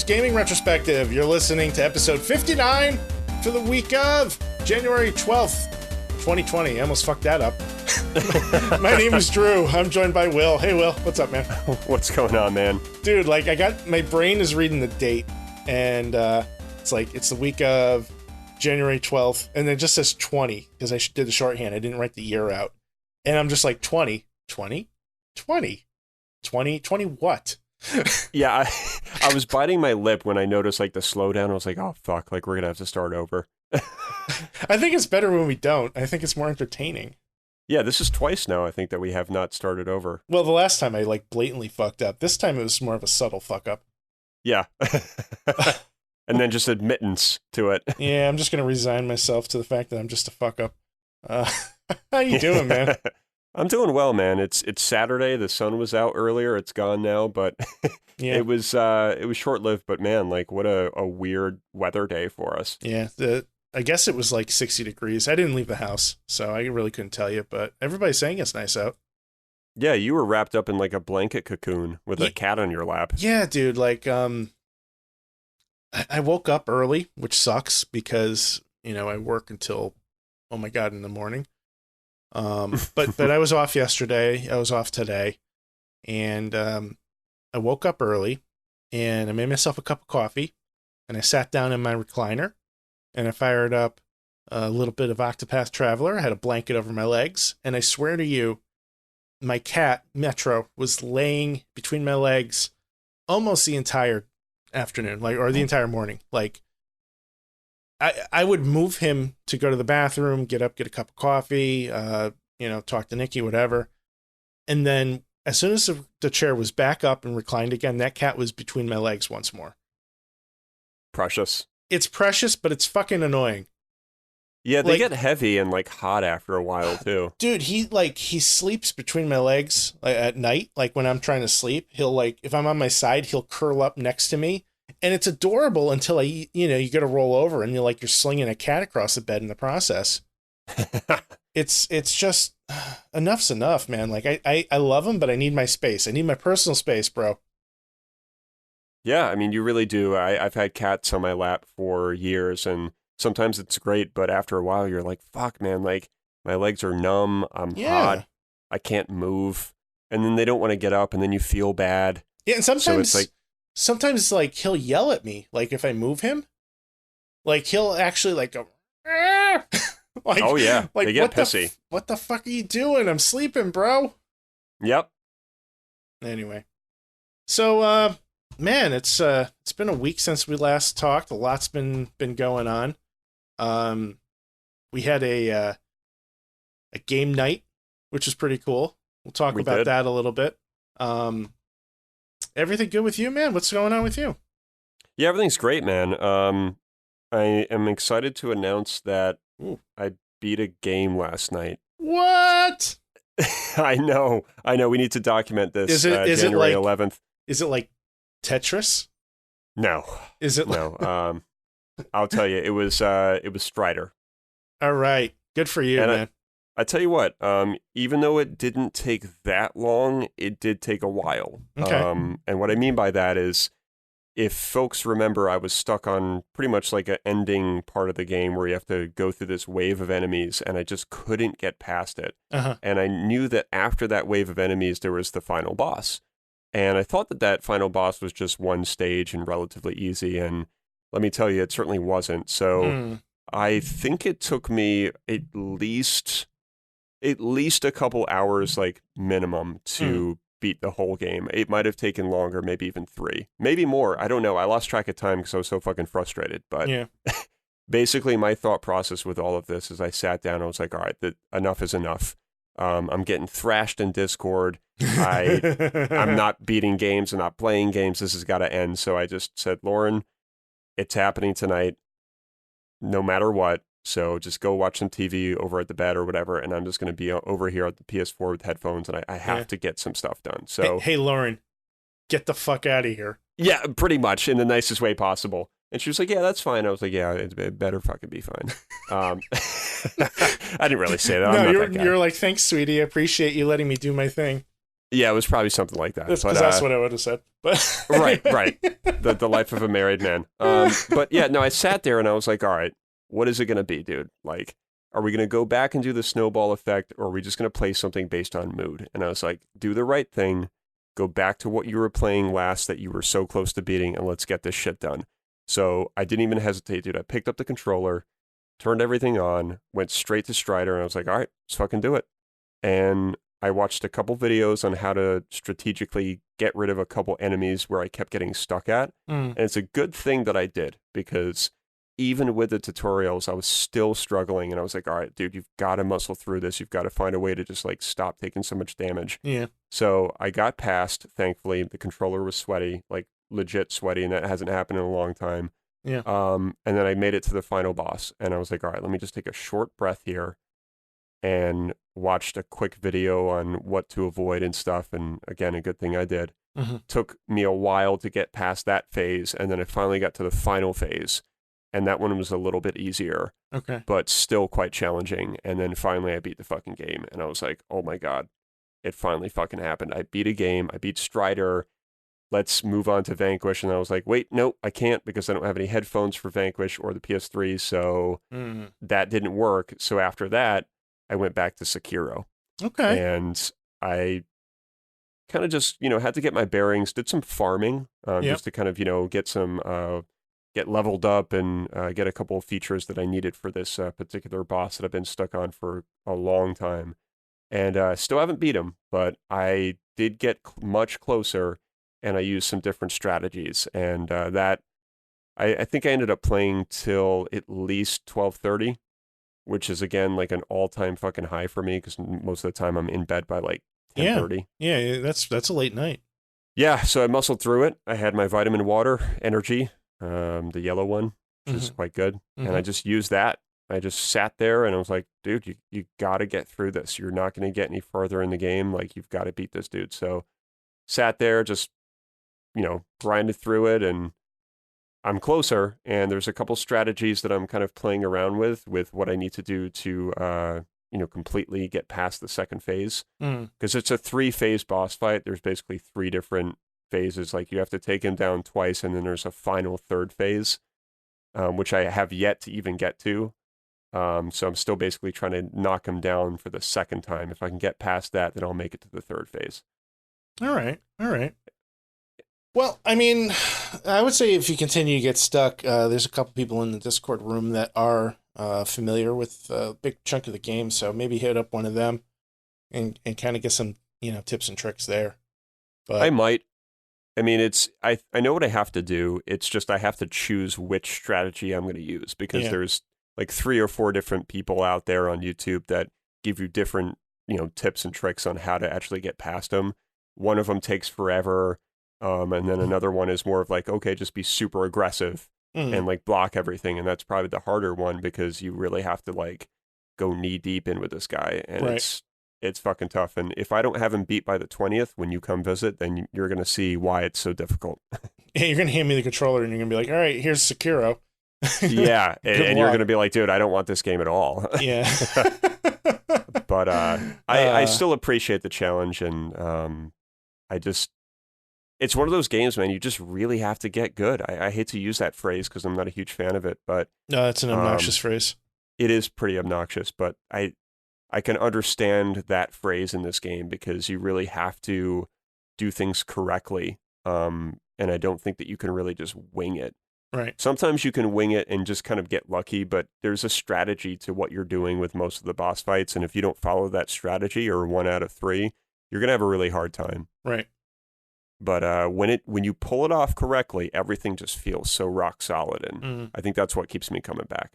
Gaming Retrospective. You're listening to episode 59 for the week of January 12th, 2020. I almost fucked that up. My name is Drew. I'm joined by Will. Hey, Will. What's up, man? What's going on, man? Dude, like, my brain is reading the date, and it's like, it's the week of January 12th, and it just says 20, because I did the shorthand. I didn't write the year out. And I'm just like, 20 what? Yeah, I was biting my lip when I noticed, like, the slowdown. I was like, oh, fuck, like, we're gonna have to start over. I think it's better when we don't. I think it's more entertaining. Yeah, this is twice now, I think, that we have not started over. Well, the last time I, like, blatantly fucked up. This time it was more of a subtle fuck up. Yeah. And then just admittance to it. Yeah, I'm just gonna resign myself to the fact that I'm just a fuck up. How you doing, man? I'm doing well, man. It's Saturday. The sun was out earlier. It's gone now, but yeah. it was short-lived. But man, like, what a weird weather day for us. Yeah, I guess it was like 60 degrees. I didn't leave the house, so I really couldn't tell you. But everybody's saying it's nice out. Yeah, you were wrapped up in like a blanket cocoon with a cat on your lap. Yeah, dude. Like, I woke up early, which sucks because I work until, oh my god, in the morning. But I was off yesterday. I was off today, and I woke up early, and I made myself a cup of coffee, and I sat down in my recliner, and I fired up a little bit of Octopath Traveler. I had a blanket over my legs, and I swear to you, my cat Metro was laying between my legs almost the entire afternoon, or the entire morning. Like, I would move him to go to the bathroom, get up, get a cup of coffee, talk to Nikki, whatever. And then as soon as the chair was back up and reclined again, that cat was between my legs once more. Precious. It's precious, but it's fucking annoying. Yeah, they get heavy and like hot after a while too. Dude, he sleeps between my legs at night. Like when I'm trying to sleep, he'll if I'm on my side, he'll curl up next to me. And it's adorable until you get to roll over and you're slinging a cat across the bed in the process. It's just enough's enough, man. Like I love him, but I need my space. I need my personal space, bro. Yeah, I mean, you really do. I've had cats on my lap for years, and sometimes it's great, but after a while, you're like, fuck, man, like my legs are numb. I'm hot. I can't move. And then they don't want to get up, and then you feel bad. Yeah, and sometimes he'll yell at me, like if I move him, like he'll actually go, oh yeah, they get pissy. What the fuck are you doing? I'm sleeping, bro. Yep. Anyway, so man, it's been a week since we last talked. A lot's been going on. We had a game night, which is pretty cool. We'll talk about that a little bit. Everything good with you, man? What's going on with you? Yeah, everything's great, man. I am excited to announce that I beat a game last night. What? I know. We need to document this. Is it January 11th? Is it like Tetris? No. Is it no? I'll tell you. It was Strider. All right. Good for you, man. I tell you what, even though it didn't take that long, it did take a while. Okay. And what I mean by that is, if folks remember, I was stuck on pretty much like an ending part of the game where you have to go through this wave of enemies, and I just couldn't get past it. Uh-huh. And I knew that after that wave of enemies, there was the final boss. And I thought that final boss was just one stage and relatively easy, and let me tell you, it certainly wasn't. So I think it took me at least a couple hours, like minimum, to beat the whole game. It might have taken longer, maybe even 3, maybe more. I don't know. I lost track of time because I was so fucking frustrated. But yeah. Basically, my thought process with all of this is I sat down and I was like, all right, enough is enough. I'm getting thrashed in Discord. I'm not beating games. I'm not playing games. This has got to end. So I just said, Lauren, it's happening tonight, no matter what. So just go watch some TV over at the bed or whatever, and I'm just going to be over here at the PS4 with headphones, and I have to get some stuff done. So hey, Lauren, get the fuck out of here. Yeah, pretty much, in the nicest way possible. And she was like, yeah, that's fine. I was like, yeah, it better fucking be fine. I didn't really say that. No, you're like, thanks, sweetie. I appreciate you letting me do my thing. Yeah, it was probably something like that. That's because that's what I would have said. But right. The life of a married man. But yeah, no, I sat there and I was like, all right, what is it going to be, dude? Like, are we going to go back and do the snowball effect, or are we just going to play something based on mood? And I was like, do the right thing. Go back to what you were playing last that you were so close to beating, and let's get this shit done. So I didn't even hesitate, dude. I picked up the controller, turned everything on, went straight to Strider, and I was like, all right, let's fucking do it. And I watched a couple videos on how to strategically get rid of a couple enemies where I kept getting stuck at. And it's a good thing that I did, because even with the tutorials, I was still struggling. And I was like, all right, dude, you've got to muscle through this. You've got to find a way to just like stop taking so much damage. Yeah. So I got past, thankfully. The controller was sweaty, like legit sweaty, and that hasn't happened in a long time. Yeah. And then I made it to the final boss, and I was like, all right, let me just take a short breath here, and watched a quick video on what to avoid and stuff. And again, a good thing I did. Took me a while to get past that phase, and then I finally got to the final phase, and that one was a little bit easier. Okay. But still quite challenging. And then finally I beat the fucking game, and I was like, oh my God, it finally fucking happened. I beat a game. I beat Strider. Let's move on to Vanquish. And I was like, wait, no, I can't, because I don't have any headphones for Vanquish or the PS3. So that didn't work. So after that, I went back to Sekiro. Okay. And I kind of just, had to get my bearings, did some farming, just to kind of, get leveled up and get a couple of features that I needed for this particular boss that I've been stuck on for a long time. And still haven't beat him, but I did get much closer, and I used some different strategies. And I think I ended up playing till at least 12:30, which is, again, like an all-time fucking high for me, because most of the time I'm in bed by like 10:30. Yeah, that's a late night. Yeah, so I muscled through it. I had my vitamin water, energy, the yellow one, which is quite good. And I just used that. I just sat there and I was like, dude, you got to get through this. You're not going to get any further in the game. Like, you've got to beat this dude. So sat there, just, grinded through it, and I'm closer. And there's a couple strategies that I'm kind of playing around with what I need to do to, completely get past the second phase. Because it's a 3-phase boss fight. There's basically 3 different phases. Like, you have to take him down twice, and then there's a final 3rd phase, which I have yet to even get to. So I'm still basically trying to knock him down for the second time. If I can get past that, then I'll make it to the 3rd phase. All right. Well, I mean, I would say if you continue to get stuck, there's a couple people in the Discord room that are familiar with a big chunk of the game, so maybe hit up one of them and kind of get some, tips and tricks there. But I might. I mean, I know what I have to do. It's just I have to choose which strategy I'm going to use, because there's like 3 or 4 different people out there on YouTube that give you different, tips and tricks on how to actually get past them. One of them takes forever. And then another one is more of like, okay, just be super aggressive and like block everything. And that's probably the harder one, because you really have to like go knee deep in with this guy. And it's fucking tough. And if I don't have him beat by the 20th, when you come visit, then you're going to see why it's so difficult. Yeah, you're going to hand me the controller and you're going to be like, all right, here's Sekiro. Yeah. and you're going to be like, dude, I don't want this game at all. Yeah. But I still appreciate the challenge. And it's one of those games, man, you just really have to get good. I hate to use that phrase because I'm not a huge fan of it, but no, that's an obnoxious phrase. It is pretty obnoxious, but I can understand that phrase in this game, because you really have to do things correctly. And I don't think that you can really just wing it. Right. Sometimes you can wing it and just kind of get lucky, but there's a strategy to what you're doing with most of the boss fights. And if you don't follow that strategy, or 1 out of 3, you're going to have a really hard time. Right. But when you pull it off correctly, everything just feels so rock solid. And I think that's what keeps me coming back.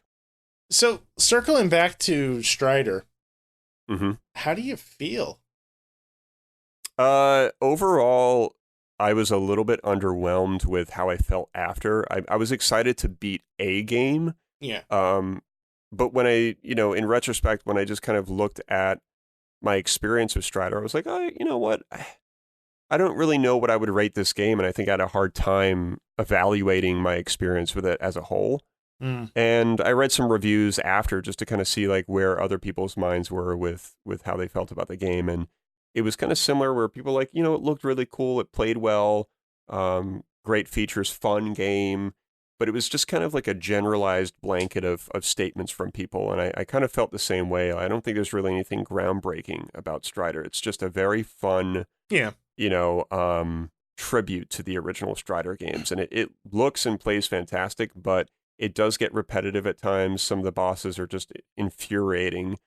So circling back to Strider, mm-hmm. How do you feel? Overall, I was a little bit underwhelmed with how I felt after. I was excited to beat a game. Yeah. But when I, in retrospect, when I just kind of looked at my experience with Strider, I was like, oh, you know what? I don't really know what I would rate this game, and I think I had a hard time evaluating my experience with it as a whole. And I read some reviews after, just to kind of see like where other people's minds were with how they felt about the game, and it was kind of similar where people were like, you know, it looked really cool, it played well, great features, fun game, but it was just kind of like a generalized blanket of statements from people, and I kind of felt the same way. I don't think there's really anything groundbreaking about Strider. It's just a very fun, Yeah. you know, tribute to the original Strider games, and it looks and plays fantastic, but it does get repetitive at times. Some of the bosses are just infuriating.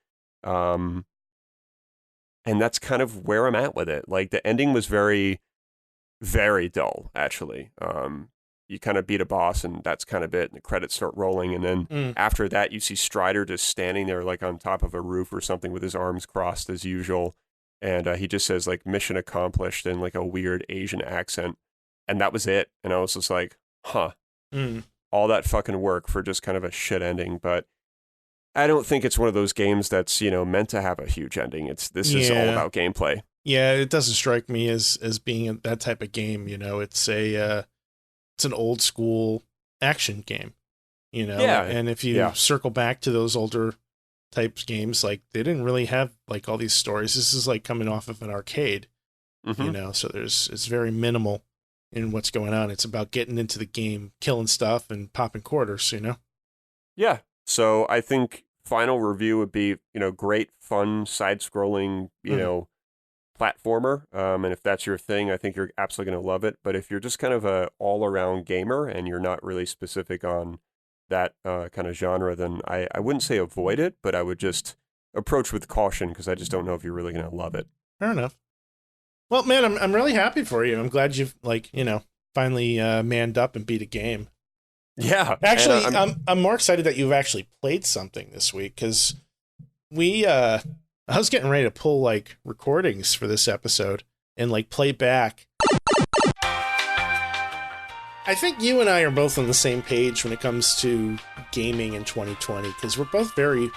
And that's kind of where I'm at with it. Like, the ending was very, very dull, actually. You kind of beat a boss, and that's kind of it, and the credits start rolling, and then after that, you see Strider just standing there, like, on top of a roof or something with his arms crossed as usual, and he just says, like, mission accomplished in, like, a weird Asian accent, and that was it. And I was just like, huh. All that fucking work for just kind of a shit ending. But I don't think it's one of those games that's, you know, meant to have a huge ending. This is all about gameplay. Yeah, it doesn't strike me as being that type of game. You know, it's an old school action game. You know, and if you circle back to those older types games, like, they didn't really have like all these stories. This is like coming off of an arcade. You know, so it's very minimal in what's going on. It's about getting into the game, killing stuff, and popping quarters, you know? Yeah. So I think final review would be, you know, great, fun, side-scrolling, you know, platformer. And if that's your thing, I think you're absolutely going to love it. But if you're just kind of a all-around gamer and you're not really specific on that kind of genre, then I wouldn't say avoid it, but I would just approach with caution, because I just don't know if you're really going to love it. Fair enough. Well, man, I'm really happy for you. I'm glad you've, like, you know, finally manned up and beat a game. Yeah. Actually, I'm more excited that you've actually played something this week, because I was getting ready to pull, like, recordings for this episode and, like, play back. I think you and I are both on the same page when it comes to gaming in 2020, because we're both very,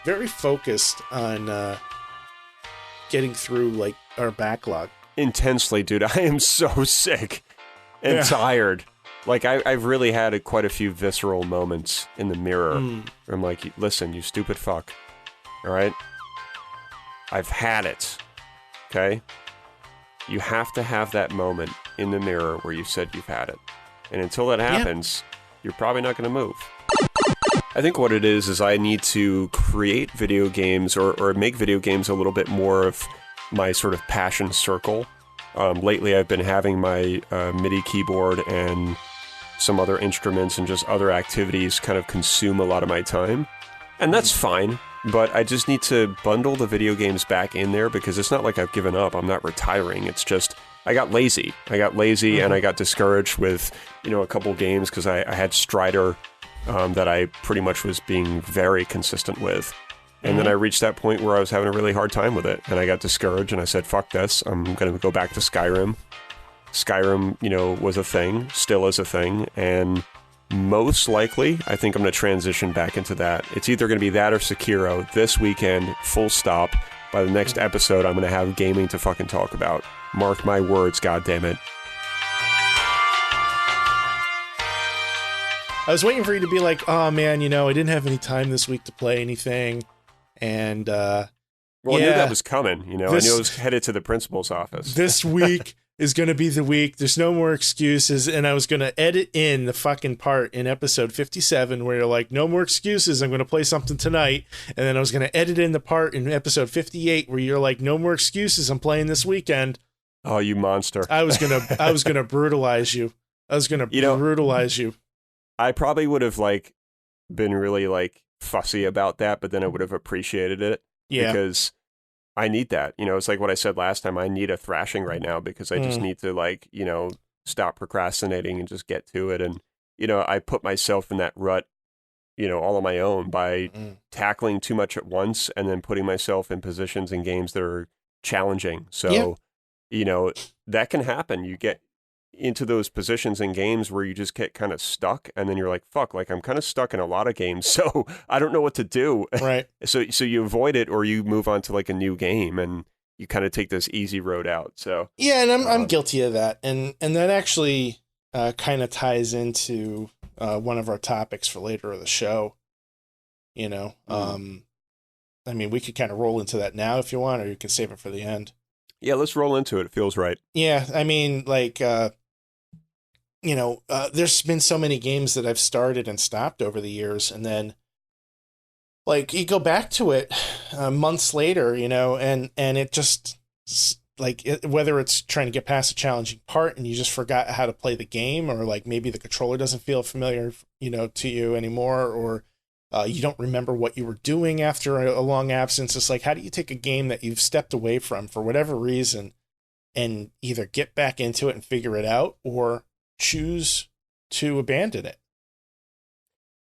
very focused on getting through, like, our backlog. Intensely, dude. I am so sick and tired. Like, I've really had quite a few visceral moments in the mirror where I'm like, listen, you stupid fuck. All right? I've had it. Okay? You have to have that moment in the mirror where you said you've had it. And until that happens, you're probably not going to move. I think what it is I need to create video games or make video games a little bit more of my sort of passion circle. Lately, I've been having my MIDI keyboard and some other instruments and just other activities kind of consume a lot of my time. And that's fine, but I just need to bundle the video games back in there, because it's not like I've given up. I'm not retiring. It's just I got lazy. And I got discouraged with, you know, a couple games because I had Strider that I pretty much was being very consistent with. And then I reached that point where I was having a really hard time with it, and I got discouraged, and I said, fuck this, I'm going to go back to Skyrim. Skyrim, you know, was a thing, still is a thing, and most likely, I think I'm going to transition back into that. It's either going to be that or Sekiro this weekend, full stop. By the next episode, I'm going to have gaming to fucking talk about. Mark my words, goddammit. I was waiting for you to be like, oh man, you know, I didn't have any time this week to play anything. And I knew that was coming. You know, I knew I was headed to the principal's office. This week is going to be the week. There's no more excuses. And I was going to edit in the fucking part in episode 57 where you're like, no more excuses. I'm going to play something tonight. And then I was going to edit in the part in episode 58 where you're like, no more excuses. I'm playing this weekend. Oh, you monster! I was gonna brutalize you. I was gonna brutalize you. I probably would have like been really like fussy about that, but then I would have appreciated it. Yeah. Because I need that. You know, it's like what I said last time. I need a thrashing right now because I just need to like, you know, stop procrastinating and just get to it. And, you know, I put myself in that rut, you know, all on my own by tackling too much at once and then putting myself in positions in games that are challenging. So, you know, that can happen. You get into those positions in games where you just get kind of stuck and then you're like, fuck, like I'm kind of stuck in a lot of games, so I don't know what to do. Right. So you avoid it or you move on to like a new game and you kind of take this easy road out. So yeah, and I'm guilty of that. And that actually kind of ties into one of our topics for later in the show. You know, I mean, we could kind of roll into that now if you want, or you can save it for the end. Yeah, let's roll into it. It feels right. Yeah, I mean, like, there's been so many games that I've started and stopped over the years, and then like you go back to it months later, and it just whether it's trying to get past a challenging part and you just forgot how to play the game, or like maybe the controller doesn't feel familiar, to you anymore, or you don't remember what you were doing after a long absence. It's like, how do you take a game that you've stepped away from for whatever reason and either get back into it and figure it out, or choose to abandon it?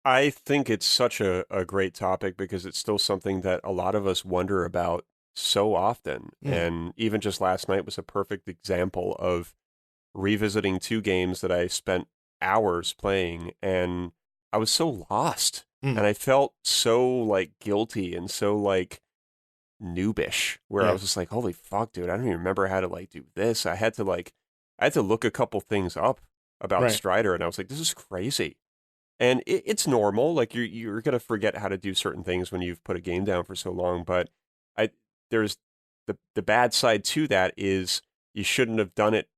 I think it's such a great topic because it's still something that a lot of us wonder about so often. Mm, And even just last night was a perfect example of revisiting two games that I spent hours playing, and I was so lost. mm, And I felt so like guilty and so like noobish, where I yeah, was just like, holy fuck, dude, I don't even remember how to like do this. I had to look a couple things up about right. Strider, and I was like, this is crazy. And it's normal. Like you're gonna forget how to do certain things when you've put a game down for so long. But I there's the bad side to that is you shouldn't have done it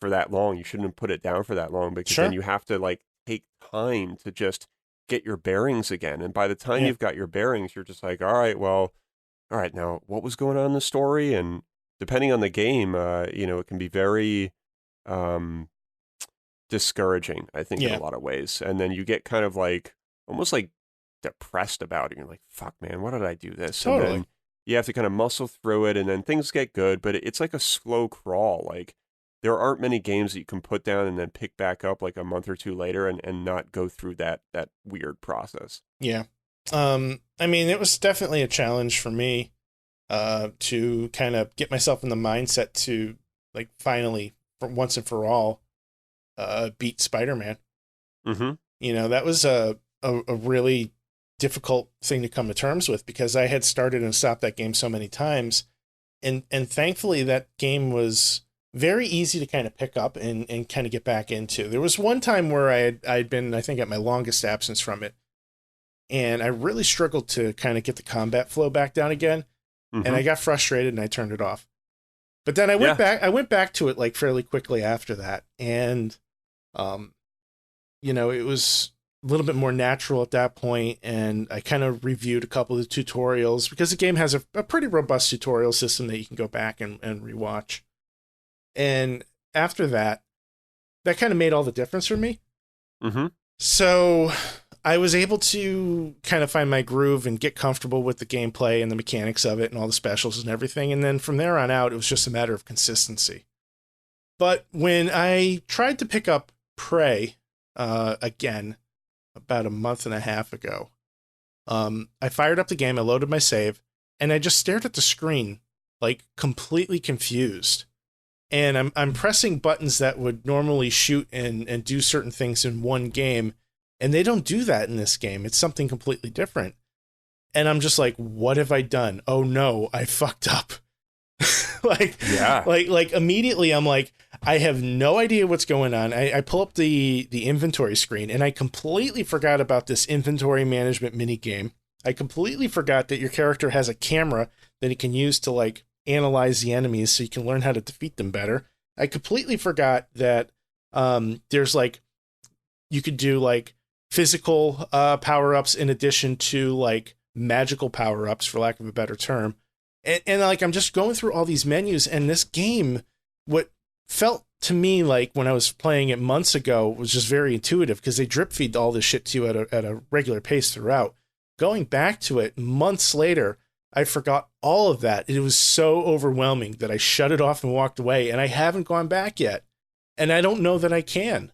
for that long. You shouldn't have put it down for that long, because then Sure. you have to like take time to just get your bearings again. And by the time Yeah. you've got your bearings, you're just like, all right, now what was going on in the story? And depending on the game, it can be very um, discouraging, I think, in a Yeah. lot of ways. And then you get kind of like almost like depressed about it. You're like, fuck, man, why did I do this? And Totally. then you have to kind of muscle through it, and then things get good, but it's like a slow crawl. Like there aren't many games that you can put down and then pick back up like a month or two later and not go through that weird process. Yeah. I mean, it was definitely a challenge for me to kind of get myself in the mindset to like finally, for once and for all, beat Spider-Man. Mm-hmm. That was a really difficult thing to come to terms with, because I had started and stopped that game so many times, and thankfully that game was very easy to kind of pick up and kind of get back into. There was one time where I'd been, I think, at my longest absence from it, and I really struggled to kind of get the combat flow back down again, and Mm-hmm. I got frustrated and I turned it off. But then Yeah. I went back to it like fairly quickly after that, and um it was a little bit more natural at that point, and I kind of reviewed a couple of the tutorials, because the game has a pretty robust tutorial system that you can go back and rewatch. And after that, that kind of made all the difference for me. Mm-hmm. So I was able to kind of find my groove and get comfortable with the gameplay and the mechanics of it and all the specials and everything. And then from there on out, it was just a matter of consistency. But when I tried to pick up Prey again about a month and a half ago, I fired up the game, I loaded my save, and I just stared at the screen like completely confused. And I'm pressing buttons that would normally shoot and do certain things in one game, and they don't do that in this game. It's something completely different. And I'm just like, what have I done? Oh no, I fucked up. like, Yeah. like immediately I'm like, I have no idea what's going on. I pull up the inventory screen, and I completely forgot about this inventory management mini game. I completely forgot that your character has a camera that he can use to like analyze the enemies so you can learn how to defeat them better. I completely forgot that there's like, you could do like physical power-ups in addition to like magical power-ups, for lack of a better term. And like, I'm just going through all these menus, and this game, what felt to me like when I was playing it months ago, was just very intuitive, because they drip feed all this shit to you at a regular pace throughout. Going back to it months later, I forgot all of that. It was so overwhelming that I shut it off and walked away, and I haven't gone back yet. And I don't know that I can.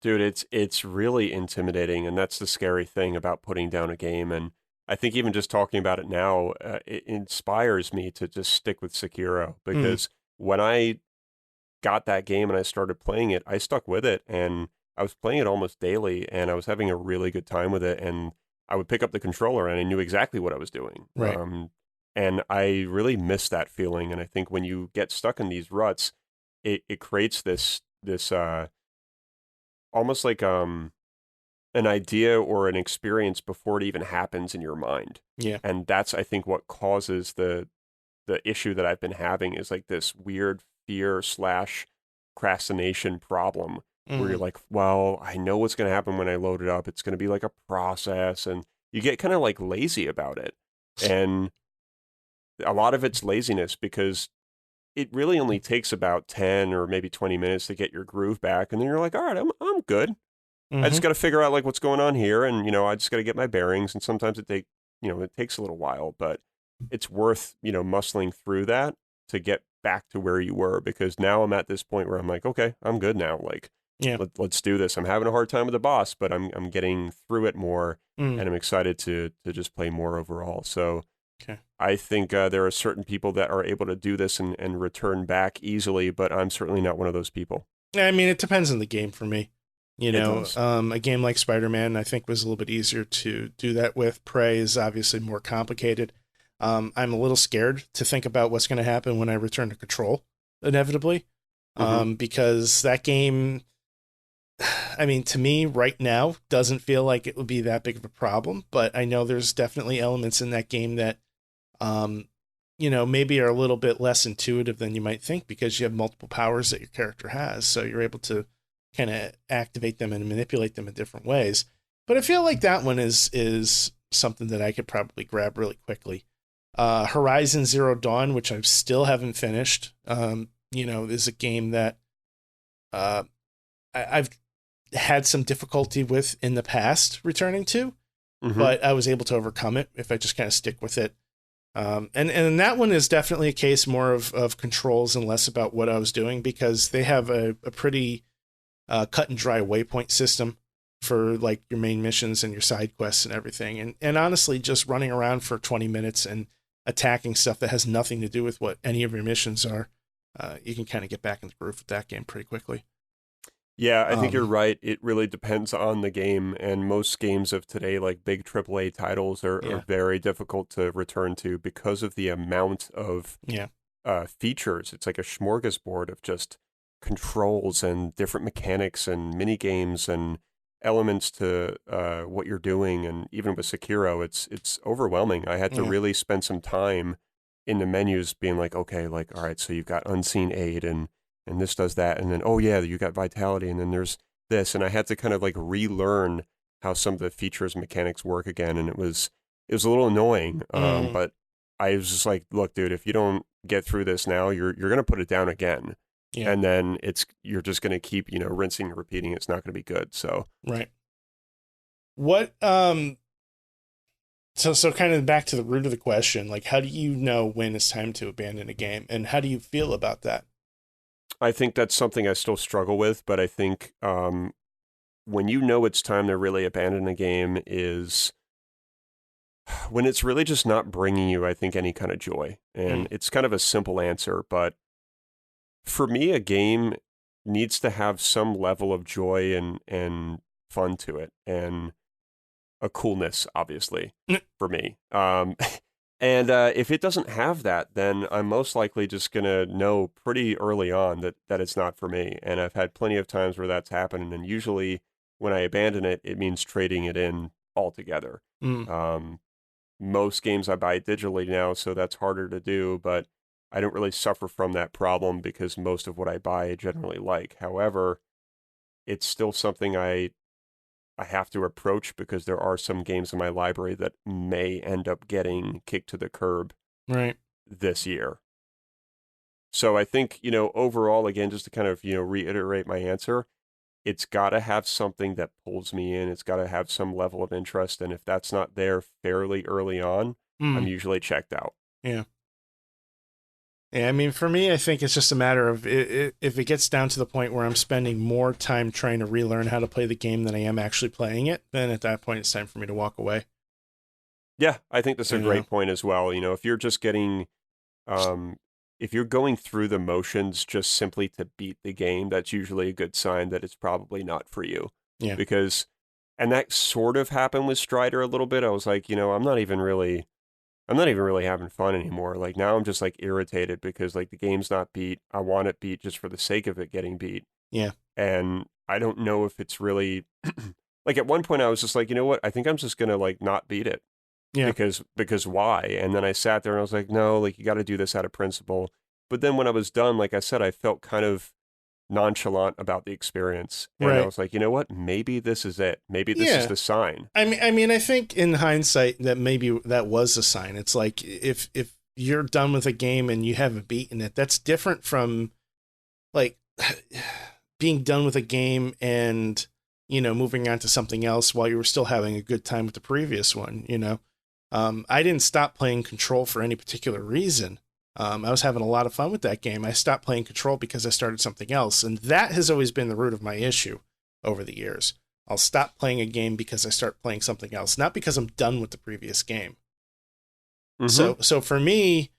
Dude, it's really intimidating, and that's the scary thing about putting down a game. And I think even just talking about it now, it inspires me to just stick with Sekiro, Mm, because when I got that game and I started playing it, I stuck with it, and I was playing it almost daily, and I was having a really good time with it. And I would pick up the controller, and I knew exactly what I was doing. right. And I really miss that feeling. And I think when you get stuck in these ruts, it creates this almost like an idea or an experience before it even happens in your mind. Yeah. And that's, I think, what causes the issue that I've been having is like this weird fear slash procrastination problem where you're like, well, I know what's going to happen when I load it up. It's going to be like a process, and you get kind of like lazy about it. And a lot of it's laziness because it really only takes about 10 or maybe 20 minutes to get your groove back. And then you're like, all right, I'm good. I just got to figure out like what's going on here. And, I just got to get my bearings. And sometimes it takes a little while, but it's worth, muscling through that to get back to where you were, because now I'm at this point where I'm like, okay, I'm good now. Like, let's do this. I'm having a hard time with the boss, but I'm getting through it more, and I'm excited to just play more overall. So I think there are certain people that are able to do this and return back easily, but I'm certainly not one of those people. I mean, it depends on the game for me. A game like Spider-Man, I think, was a little bit easier to do that with. Prey is obviously more complicated. I'm a little scared to think about what's going to happen when I return to Control, inevitably, because that game, I mean, to me right now, doesn't feel like it would be that big of a problem, but I know there's definitely elements in that game that maybe are a little bit less intuitive than you might think, because you have multiple powers that your character has. So you're able to kind of activate them and manipulate them in different ways. But I feel like that one is something that I could probably grab really quickly. Horizon Zero Dawn, which I still haven't finished, is a game that I've had some difficulty with in the past returning to, but I was able to overcome it if I just kind of stick with it. And that one is definitely a case more of controls and less about what I was doing, because they have a pretty cut and dry waypoint system for like your main missions and your side quests and everything. And honestly, just running around for 20 minutes and attacking stuff that has nothing to do with what any of your missions are, you can kind of get back in the groove with that game pretty quickly. Yeah, I think you're right. It really depends on the game, and most games of today, like big AAA titles, are very difficult to return to because of the amount of features. It's like a smorgasbord of just controls and different mechanics and mini games and elements to what you're doing. And even with Sekiro, it's overwhelming. I had to really spend some time in the menus being like, okay, like, all right, so you've got unseen aid and this does that, and then, oh yeah, you got vitality, and then there's this, and I had to kind of like relearn how some of the features and mechanics work again, and it was a little annoying, but I was just like, look, dude, if you don't get through this now, you're gonna put it down again, and then you're just gonna keep rinsing and repeating. It's not gonna be good. So right. What So kind of back to the root of the question, like, how do you know when it's time to abandon a game, and how do you feel about that? I think that's something I still struggle with, but I think when it's time to really abandon a game is when it's really just not bringing you, I think, any kind of joy. And it's kind of a simple answer, but for me, a game needs to have some level of joy and fun to it, and a coolness, obviously, for me. And if it doesn't have that, then I'm most likely just going to know pretty early on that it's not for me. And I've had plenty of times where that's happened. And usually when I abandon it, it means trading it in altogether. Most games I buy digitally now, so that's harder to do. But I don't really suffer from that problem because most of what I buy I generally like. However, it's still something I have to approach because there are some games in my library that may end up getting kicked to the curb this year. So I think, overall, again, just to kind of, reiterate my answer, it's got to have something that pulls me in. It's got to have some level of interest. And if that's not there fairly early on, I'm usually checked out. Yeah. Yeah, I mean, for me, I think it's just a matter of if it gets down to the point where I'm spending more time trying to relearn how to play the game than I am actually playing it, then at that point, it's time for me to walk away. Yeah, I think that's a great point as well. If you're just getting, if you're going through the motions just simply to beat the game, that's usually a good sign that it's probably not for you. Yeah. And that sort of happened with Strider a little bit. I was like, I'm not even really having fun anymore. Like now I'm just like irritated because like the game's not beat. I want it beat just for the sake of it getting beat. Yeah. And I don't know if it's really like at one point I was just like, you know what? I think I'm just going to like not beat it. Yeah. Because why? And then I sat there and I was like, no, like you got to do this out of principle. But then when I was done, like I said, I felt kind of nonchalant about the experience. And I Right. was like, you know what? Maybe this is it. Maybe this is Yeah. the sign. I think in hindsight that maybe that was a sign. It's like if you're done with a game and you haven't beaten it, that's different from like being done with a game and moving on to something else while you were still having a good time with the previous one. I didn't stop playing Control for any particular reason. I was having a lot of fun with that game. I stopped playing Control because I started something else, and that has always been the root of my issue over the years. I'll stop playing a game because I start playing something else, not because I'm done with the previous game. Mm-hmm. So for me,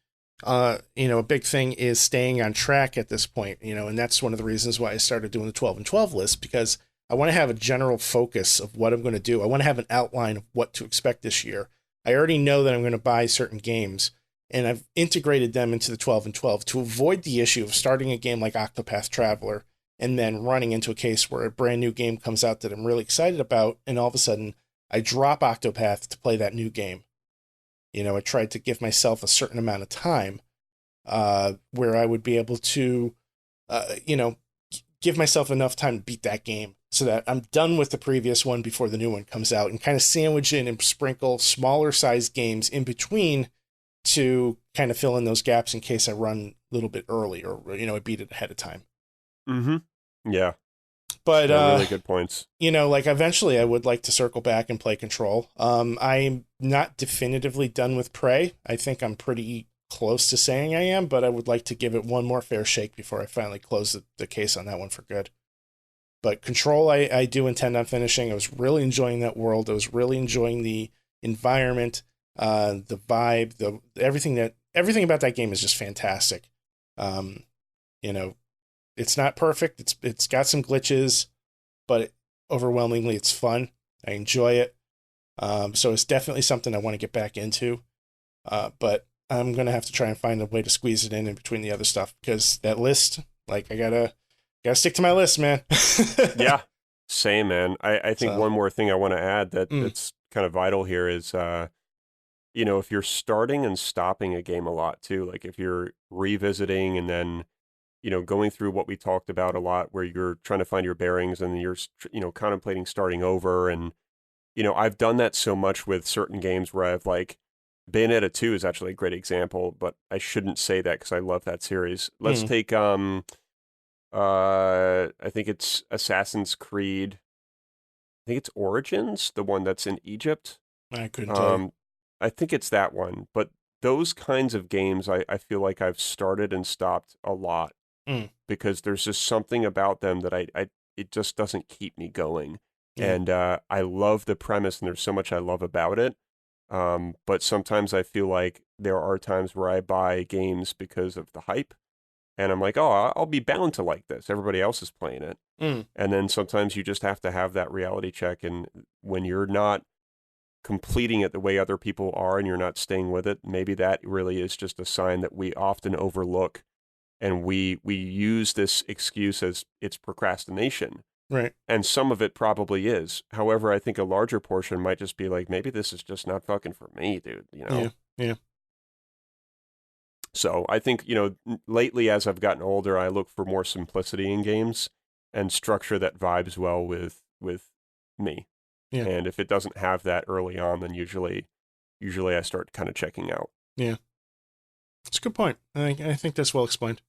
a big thing is staying on track at this point, and that's one of the reasons why I started doing the 12 and 12 list, because I want to have a general focus of what I'm going to do. I want to have an outline of what to expect this year. I already know that I'm going to buy certain games, and I've integrated them into the 12 and 12 to avoid the issue of starting a game like Octopath Traveler and then running into a case where a brand new game comes out that I'm really excited about, and all of a sudden I drop Octopath to play that new game. I tried to give myself a certain amount of time where I would be able to, give myself enough time to beat that game so that I'm done with the previous one before the new one comes out, and kind of sandwich in and sprinkle smaller sized games in between to kind of fill in those gaps in case I run a little bit early or, I beat it ahead of time. Mm-hmm. Yeah. But, really good points. Like eventually I would like to circle back and play Control. I'm not definitively done with Prey. I think I'm pretty close to saying I am, but I would like to give it one more fair shake before I finally close the case on that one for good. But Control, I do intend on finishing. I was really enjoying that world. I was really enjoying the environment, the vibe, everything about that game is just fantastic. It's not perfect. It's got some glitches, but overwhelmingly it's fun. I enjoy it. So it's definitely something I want to get back into. But I'm gonna have to try and find a way to squeeze it in between the other stuff, because that list, like, I gotta stick to my list, man. Yeah, same, man. I think one more thing I want to add that's kind of vital here is, if you're starting and stopping a game a lot too, like if you're revisiting and then going through what we talked about a lot, where you're trying to find your bearings and you're, contemplating starting over. And, I've done that so much with certain games where I've like, Bayonetta 2 is actually a great example, but I shouldn't say that because I love that series. Let's take, I think it's Assassin's Creed. I think it's Origins, the one that's in Egypt. I couldn't tell you. I think it's that one. But those kinds of games, I feel like I've started and stopped a lot. Because there's just something about them that it just doesn't keep me going. Yeah. And I love the premise, and there's so much I love about it. But sometimes I feel like there are times where I buy games because of the hype, and I'm like, oh, I'll be bound to like this. Everybody else is playing it. And then sometimes you just have to have that reality check, and when you're not completing it the way other people are and you're not staying with it, maybe that really is just a sign that we often overlook. And we use this excuse as it's procrastination. Right. And some of it probably is. However, I think a larger portion might just be like, maybe this is just not fucking for me, dude. Yeah. So I think, lately as I've gotten older, I look for more simplicity in games and structure that vibes well with me. Yeah. And if it doesn't have that early on, then usually I start kind of checking out. Yeah. It's a good point. I think that's well explained.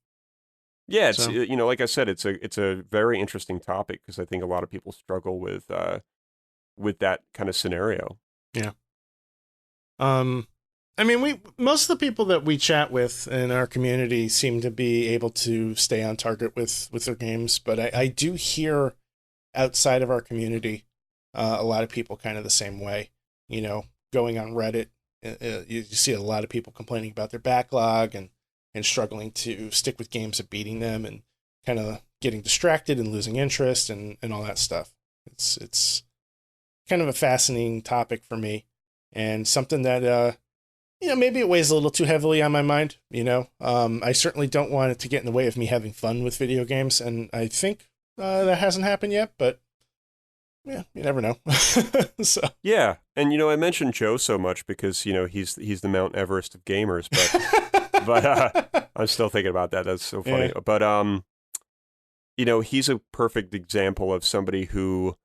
Yeah, it's like I said, it's a very interesting topic because I think a lot of people struggle with that kind of scenario. Yeah. Most of the people that we chat with in our community seem to be able to stay on target with their games, but I do hear outside of our community a lot of people kind of the same way. Going on Reddit. You see a lot of people complaining about their backlog and struggling to stick with games and beating them, and kind of getting distracted and losing interest and all that stuff. It's kind of a fascinating topic for me, and something that maybe it weighs a little too heavily on my mind. I certainly don't want it to get in the way of me having fun with video games, and I think that hasn't happened yet, but yeah, you never know. So Yeah, and I mentioned Joe so much because he's the Mount Everest of gamers, but I'm still thinking about that. That's so funny. yeah. But he's a perfect example of somebody who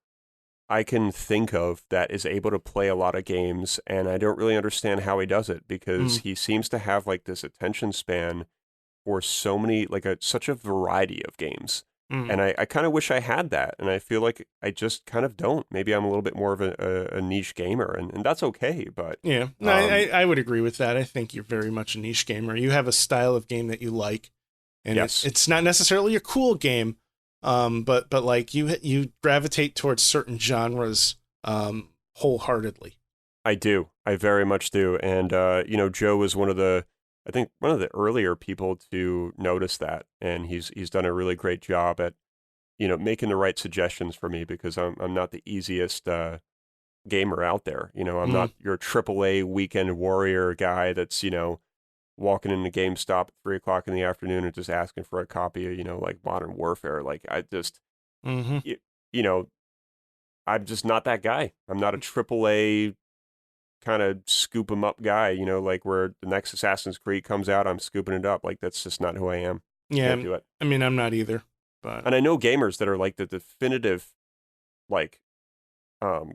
I can think of that is able to play a lot of games, and I don't really understand how he does it because Mm. he seems to have like this attention span for so many, like such a variety of games. Mm. And I kind of wish I had that, and I feel like I just kind of don't. Maybe I'm a little bit more of a niche gamer, and that's okay. But Yeah, no, I would agree with that. I think you're very much a niche gamer. You have a style of game that you like, and yes, it's not necessarily a cool game, but like you gravitate towards certain genres wholeheartedly. I do. I very much do. And Joe was I think one of the earlier people to notice that, and he's done a really great job at making the right suggestions for me because I'm not the easiest gamer out there. I'm Mm. not your AAA weekend warrior guy that's walking into GameStop at 3 o'clock in the afternoon and just asking for a copy of like Modern Warfare. Like I just Hmm. you, you know I'm just not that guy. I'm not a AAA kind of scoop 'em up guy. Like where the next Assassin's Creed comes out, I'm scooping it up. Like that's just not who I am. Yeah, Can't do it. I mean, I'm not either, but And I know gamers that are like the definitive like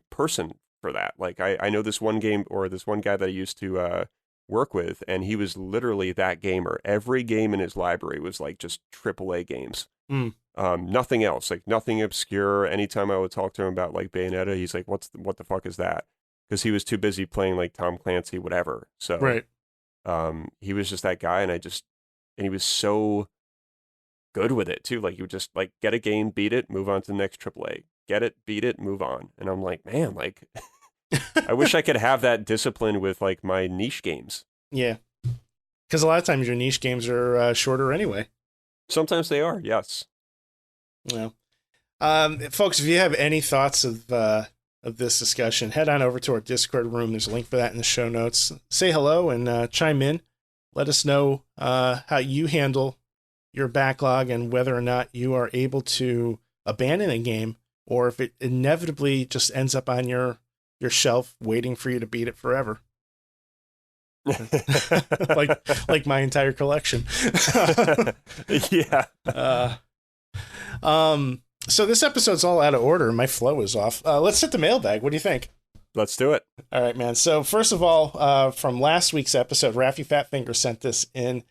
person for that. Like I know this one game or this one guy that I used to work with, and he was literally that gamer. Every game in his library was like just AAA games. mm. Nothing else, like nothing obscure. Anytime I would talk to him about like Bayonetta, he's like, what the fuck is that?" Because he was too busy playing like Tom Clancy, whatever. So Right. he was just that guy, and he was so good with it too. Like you would just like get a game, beat it, move on to the next AAA. Get it, beat it, move on. And I'm like, man, like I wish I could have that discipline with like my niche games. Yeah, because a lot of times your niche games are shorter anyway. Sometimes they are, yes. Well, folks, if you have any thoughts of this discussion, head on over to our Discord room. There's a link for that in the show notes. Say hello and chime in. Let us know how you handle your backlog and whether or not you are able to abandon a game or if it inevitably just ends up on your shelf waiting for you to beat it forever. like my entire collection. Yeah. So this episode's all out of order. My flow is off. Let's hit the mailbag. What do you think? Let's do it. All right, man. So first of all, from last week's episode, Raffy Fatfinger sent this in.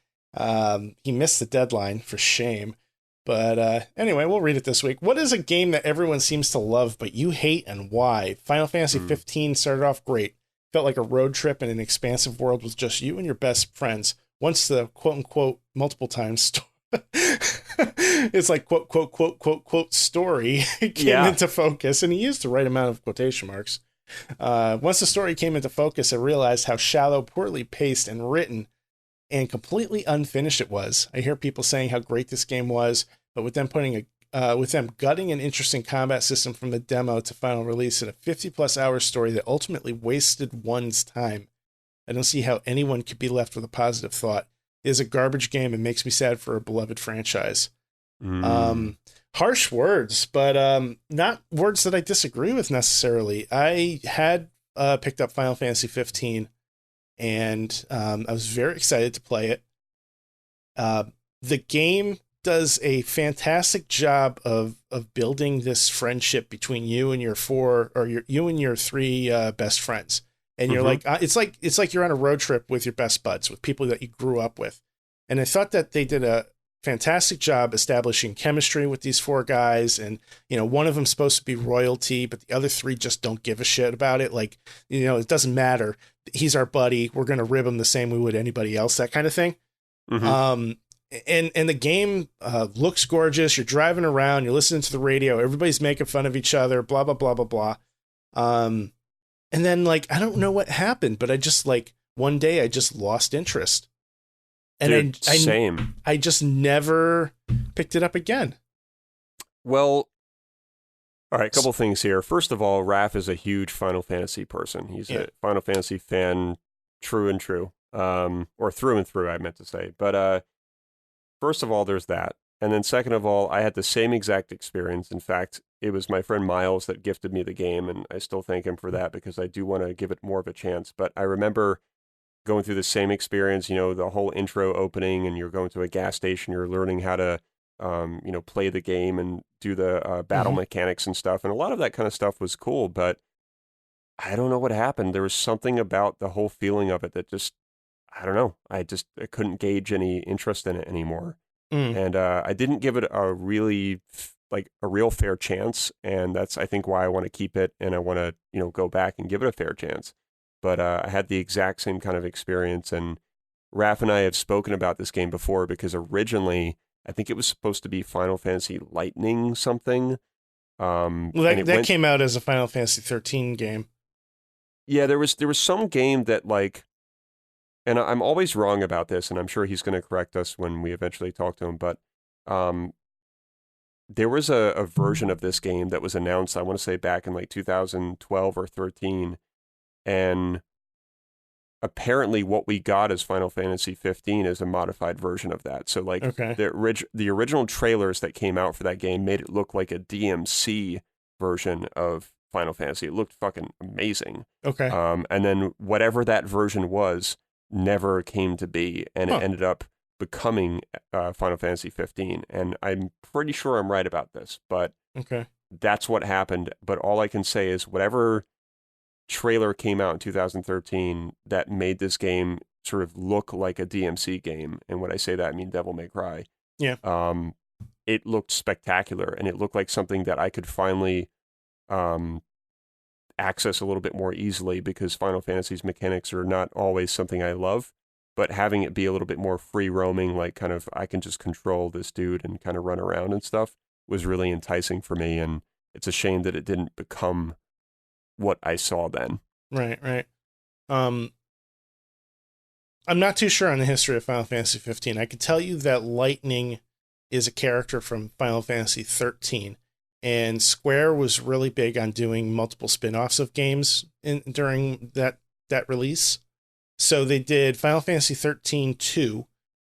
He missed the deadline for shame. But anyway, we'll read it this week. What is a game that everyone seems to love, but you hate, and why? Final Fantasy 15 started off great. Felt like a road trip in an expansive world with just you and your best friends. Once the quote-unquote multiple times it's like quote story came into focus, and he used the right amount of quotation marks. Once the story came into focus, I realized how shallow, poorly paced, and written and completely unfinished it was. I hear people saying how great this game was, but with them gutting an interesting combat system from the demo to final release and a 50+ hour story that ultimately wasted one's time, I don't see how anyone could be left with a positive thought. It is a garbage game and makes me sad for a beloved franchise. Harsh words, but not words that I disagree with necessarily. I had picked up Final Fantasy 15, and I was very excited to play it. The game does a fantastic job of building this friendship between you and your three best friends. And you're like, it's like you're on a road trip with your best buds, with people that you grew up with. And I thought that they did a fantastic job establishing chemistry with these four guys. And, one of them's supposed to be royalty, but the other three just don't give a shit about it. Like, it doesn't matter. He's our buddy. We're going to rib him the same we would anybody else, that kind of thing. And the game looks gorgeous. You're driving around, you're listening to the radio, everybody's making fun of each other, blah, blah, blah, blah, blah. And then, like, I don't know what happened, but I just, like, one day I just lost interest. And Dude, same. I just never picked it up again. Well, all right, a couple things here. First of all, Raph is a huge Final Fantasy person. He's a Final Fantasy fan, true and true. Or through and through, I meant to say. But first of all, there's that. And then second of all, I had the same exact experience. In fact, it was my friend Miles that gifted me the game, and I still thank him for that because I do want to give it more of a chance. But I remember going through the same experience, the whole intro opening, and you're going to a gas station, you're learning how to, play the game and do the battle mechanics and stuff. And a lot of that kind of stuff was cool, but I don't know what happened. There was something about the whole feeling of it that just, I don't know. I couldn't gauge any interest in it anymore. And I didn't give it a really a real fair chance. And that's, I think, why I want to keep it. And I want to, go back and give it a fair chance. But I had the exact same kind of experience. And Raph and I have spoken about this game before because originally I think it was supposed to be Final Fantasy Lightning something. Well, that came out as a Final Fantasy 13 game. Yeah, there was some game that and I'm always wrong about this, and I'm sure he's going to correct us when we eventually talk to him, but there was a version of this game that was announced, I want to say back in 2012 or 13, and apparently what we got as Final Fantasy 15 is a modified version of that. So the original trailers that came out for that game made it look like a DMC version of Final Fantasy. It looked fucking amazing. Okay. And then whatever that version was never came to be, and it ended up becoming Final Fantasy 15. And I'm pretty sure I'm right about this, but that's what happened. But all I can say is whatever trailer came out in 2013 that made this game sort of look like a DMC game, and when I say that, I mean Devil May Cry. Yeah. It looked spectacular, and it looked like something that I could finally access a little bit more easily, because Final Fantasy's mechanics are not always something I love, but having it be a little bit more free roaming, kind of I can just control this dude and kind of run around and stuff, was really enticing for me. And it's a shame that it didn't become what I saw then. Right. I'm not too sure on the history of Final Fantasy 15. I can tell you that Lightning is a character from Final Fantasy 13. And Square was really big on doing multiple spin-offs of games during that release. So they did Final Fantasy 13-2,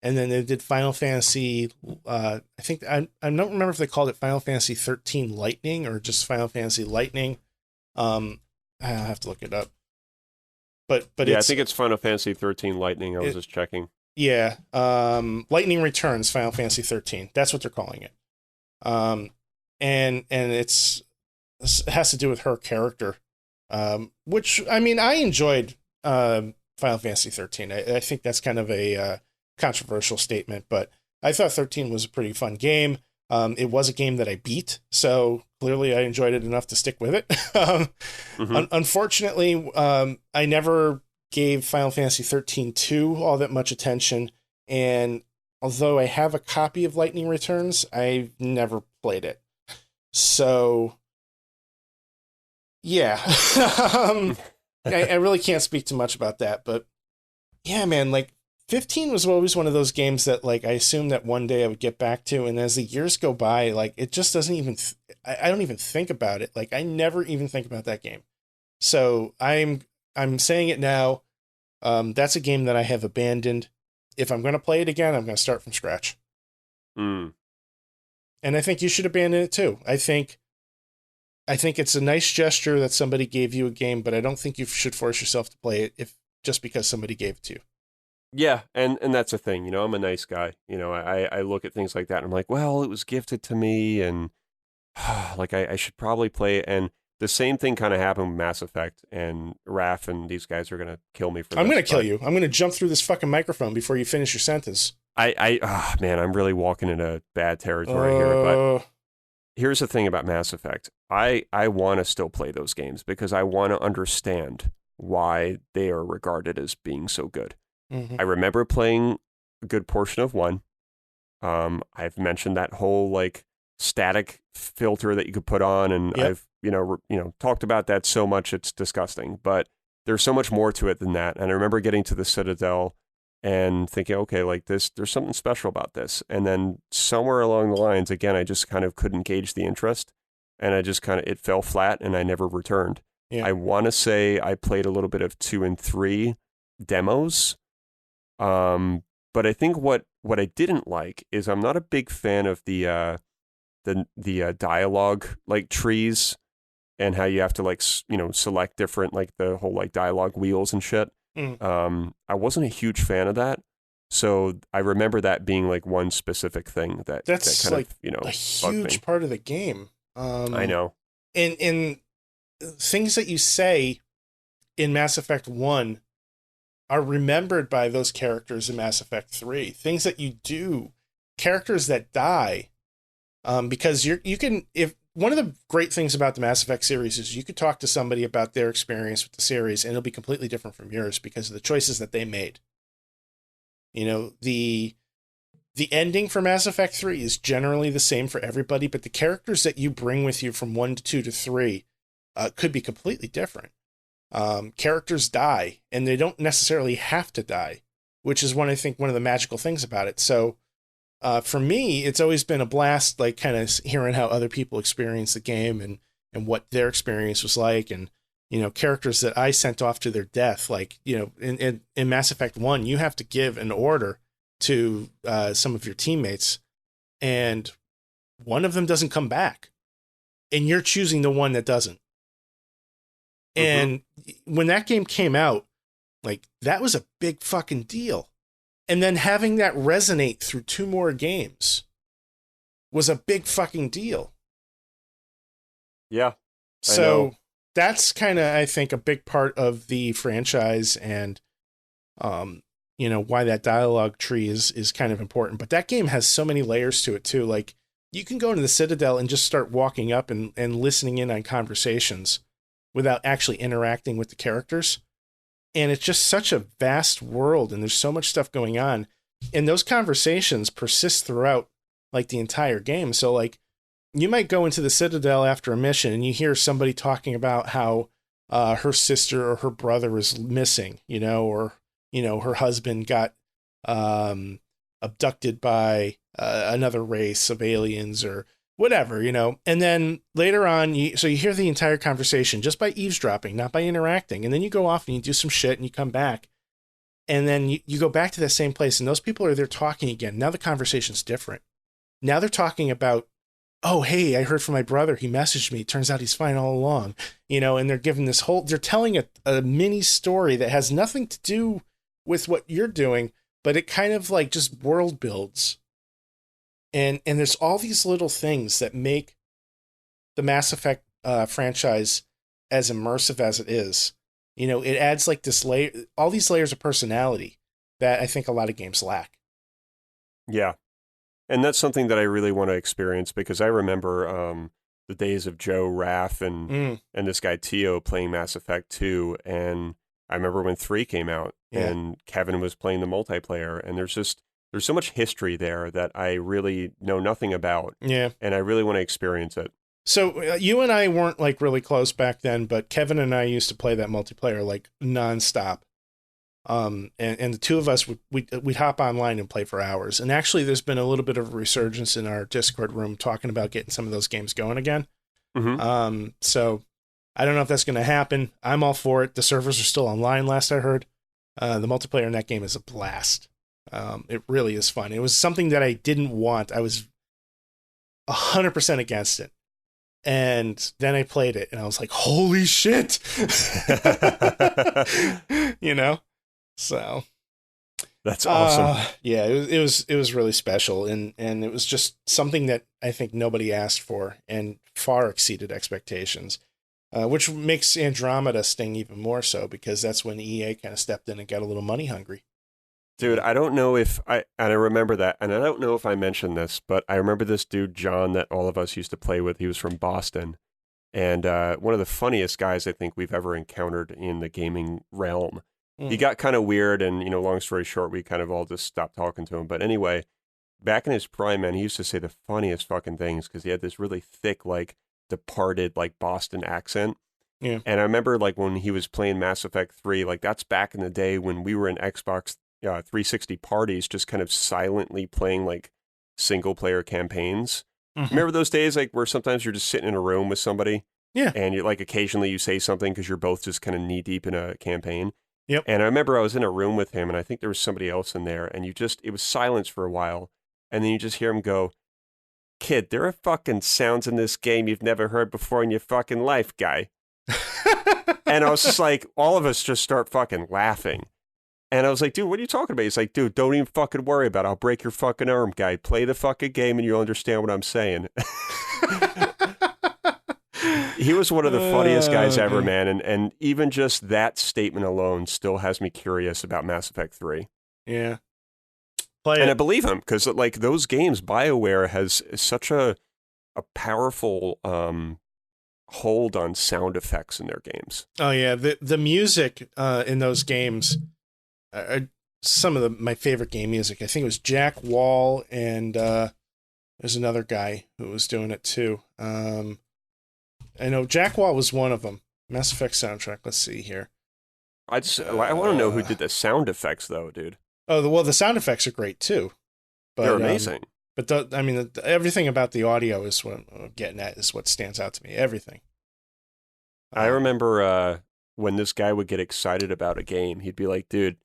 and then they did Final Fantasy, I don't remember if they called it Final Fantasy 13 Lightning or just Final Fantasy Lightning. I'll have to look it up. But yeah, I think it's Final Fantasy 13 Lightning. I was just checking. Yeah, Lightning Returns Final Fantasy 13. That's what they're calling it. And it has to do with her character, which, I mean, I enjoyed Final Fantasy 13. I think that's kind of a controversial statement, but I thought 13 was a pretty fun game. It was a game that I beat, so clearly I enjoyed it enough to stick with it. Unfortunately, I never gave Final Fantasy 13-2 all that much attention, and although I have a copy of Lightning Returns, I've never played it. So, yeah, I really can't speak too much about that, but yeah, man, 15 was always one of those games that I assumed that one day I would get back to, and as the years go by, it just doesn't even, I don't even think about it. I never even think about that game. So I'm saying it now. That's a game that I have abandoned. If I'm going to play it again, I'm going to start from scratch. And I think you should abandon it too. I think it's a nice gesture that somebody gave you a game, but I don't think you should force yourself to play it just because somebody gave it to you. Yeah, and that's the thing. I'm a nice guy. I look at things like that and I'm like, well, it was gifted to me, and I should probably play it. And the same thing kind of happened with Mass Effect, and Raph and these guys are going to kill me for this. I'm going to kill you. I'm going to jump through this fucking microphone before you finish your sentence. Man, I'm really walking into bad territory here. But here's the thing about Mass Effect. I want to still play those games because I want to understand why they are regarded as being so good. Mm-hmm. I remember playing a good portion of 1. I've mentioned that whole static filter that you could put on, and yep. I've talked about that so much it's disgusting. But there's so much more to it than that. And I remember getting to the Citadel and thinking, okay, there's something special about this. And then somewhere along the lines, again, I just kind of couldn't gauge the interest, and it fell flat, and I never returned. Yeah. I want to say I played a little bit of 2 and 3 demos. But I think what I didn't like is I'm not a big fan of the dialogue like trees and how you have to like select different like the whole like dialogue wheels and shit. I wasn't a huge fan of that. So I remember that being like one specific thing that's that kind like of, a huge part of the game. I know. And things that you say in Mass Effect 1 are remembered by those characters in Mass Effect 3. Things that you do, characters that die, because you can, if one of the great things about the Mass Effect series is you could talk to somebody about their experience with the series and it'll be completely different from yours because of the choices that they made. You know, the ending for Mass Effect 3 is generally the same for everybody, but the characters that you bring with you from 1 to 2 to 3 could be completely different. Characters die, and they don't necessarily have to die, which is one of the magical things about it. So for me, it's always been a blast, like kind of hearing how other people experience the game and what their experience was like. And, characters that I sent off to their death, like, in Mass Effect 1, you have to give an order to some of your teammates, and one of them doesn't come back, and you're choosing the one that doesn't. And when that game came out, like, that was a big fucking deal. And then having that resonate through 2 more games was a big fucking deal. Yeah. So that's kind of, I think, a big part of the franchise and, why that dialogue tree is kind of important. But that game has so many layers to it, too. Like, you can go into the Citadel and just start walking up and listening in on conversations without actually interacting with the characters. And it's just such a vast world, and there's so much stuff going on. And those conversations persist throughout, like, the entire game. So, like, you might go into the Citadel after a mission, and you hear somebody talking about how her sister or her brother is missing, or, her husband got abducted by another race of aliens or whatever, and then later on, so you hear the entire conversation just by eavesdropping, not by interacting. And then you go off and you do some shit and you come back, and then you go back to that same place, and those people are there talking again. Now the conversation's different. Now they're talking about, oh, hey, I heard from my brother. He messaged me. Turns out he's fine all along, and they're giving they're telling a mini story that has nothing to do with what you're doing, but it kind of like just world builds. And there's all these little things that make the Mass Effect franchise as immersive as it is. It adds like this layer, all these layers of personality that I think a lot of games lack. Yeah. And that's something that I really want to experience, because I remember the days of Joe, Raph, and this guy Tio playing Mass Effect 2. And I remember when 3 came out and Kevin was playing the multiplayer, and there's so much history there that I really know nothing about. Yeah. And I really want to experience it. So you and I weren't like really close back then, but Kevin and I used to play that multiplayer like nonstop. And the two of us we'd hop online and play for hours. And actually there's been a little bit of a resurgence in our Discord room talking about getting some of those games going again. So I don't know if that's going to happen. I'm all for it. The servers are still online, last I heard. The multiplayer in that game is a blast. It really is fun. It was something that I didn't want. I was 100% against it. And then I played it and I was like, holy shit. So that's awesome. Yeah, it was really special. And it was just something that I think nobody asked for and far exceeded expectations, which makes Andromeda sting even more so, because that's when EA kind of stepped in and got a little money hungry. Dude, I don't know if I remember that, and I don't know if I mentioned this, but I remember this dude, John, that all of us used to play with. He was from Boston, and one of the funniest guys I think we've ever encountered in the gaming realm. He got kind of weird, and, long story short, we kind of all just stopped talking to him. But anyway, back in his prime, man, he used to say the funniest fucking things, because he had this really thick, like, departed, like, Boston accent. Yeah. And I remember, like, when he was playing Mass Effect 3, like, that's back in the day when we were in Xbox 360 parties, just kind of silently playing like single player campaigns. Remember those days, like, where sometimes you're just sitting in a room with somebody, and you like occasionally you say something because you're both just kind of knee deep in a campaign. Yep. And I remember I was in a room with him, and I think there was somebody else in there, and it was silence for a while, and then you just hear him go, "Kid, there are fucking sounds in this game you've never heard before in your fucking life, guy." And I was just like, all of us just start fucking laughing. And I was like, dude, what are you talking about? He's like, dude, don't even fucking worry about it. I'll break your fucking arm, guy. Play the fucking game and you'll understand what I'm saying. He was one of the funniest guys ever, man. And even just that statement alone still has me curious about Mass Effect 3. Yeah. I believe him, because like those games, BioWare has such a powerful hold on sound effects in their games. Oh yeah, the music in those games are some of my favorite game music. I think it was Jack Wall, and there's another guy who was doing it too. I know Jack Wall was one of them. Mass Effect soundtrack. Let's see here. I want to know who did the sound effects though, dude. Oh, well, the sound effects are great too. But, they're amazing. Everything about the audio is what I'm getting at, is what stands out to me. Everything. I remember when this guy would get excited about a game, he'd be like, dude,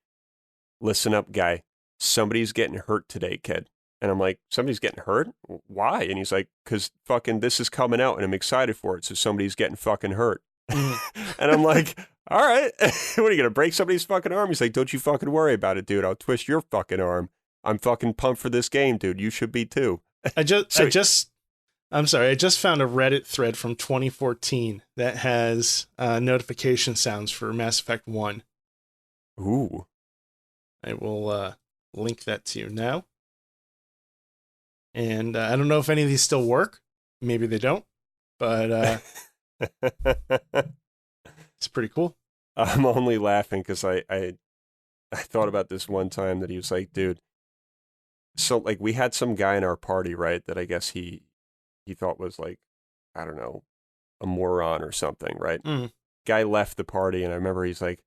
listen up, guy. Somebody's getting hurt today, kid. And I'm like, somebody's getting hurt? Why? And he's like, because fucking this is coming out and I'm excited for it. So somebody's getting fucking hurt. And I'm like, all right. What are you going to break somebody's fucking arm? He's like, don't you fucking worry about it, dude. I'll twist your fucking arm. I'm fucking pumped for this game, dude. You should be too. I'm sorry. I just found a Reddit thread from 2014 that has notification sounds for Mass Effect 1. Ooh. I will link that to you now. And I don't know if any of these still work. Maybe they don't. But it's pretty cool. I'm only laughing because I thought about this one time that he was like, dude, so like we had some guy in our party, right, that I guess he thought was like, I don't know, a moron or something, right? Guy left the party, and I remember he's like,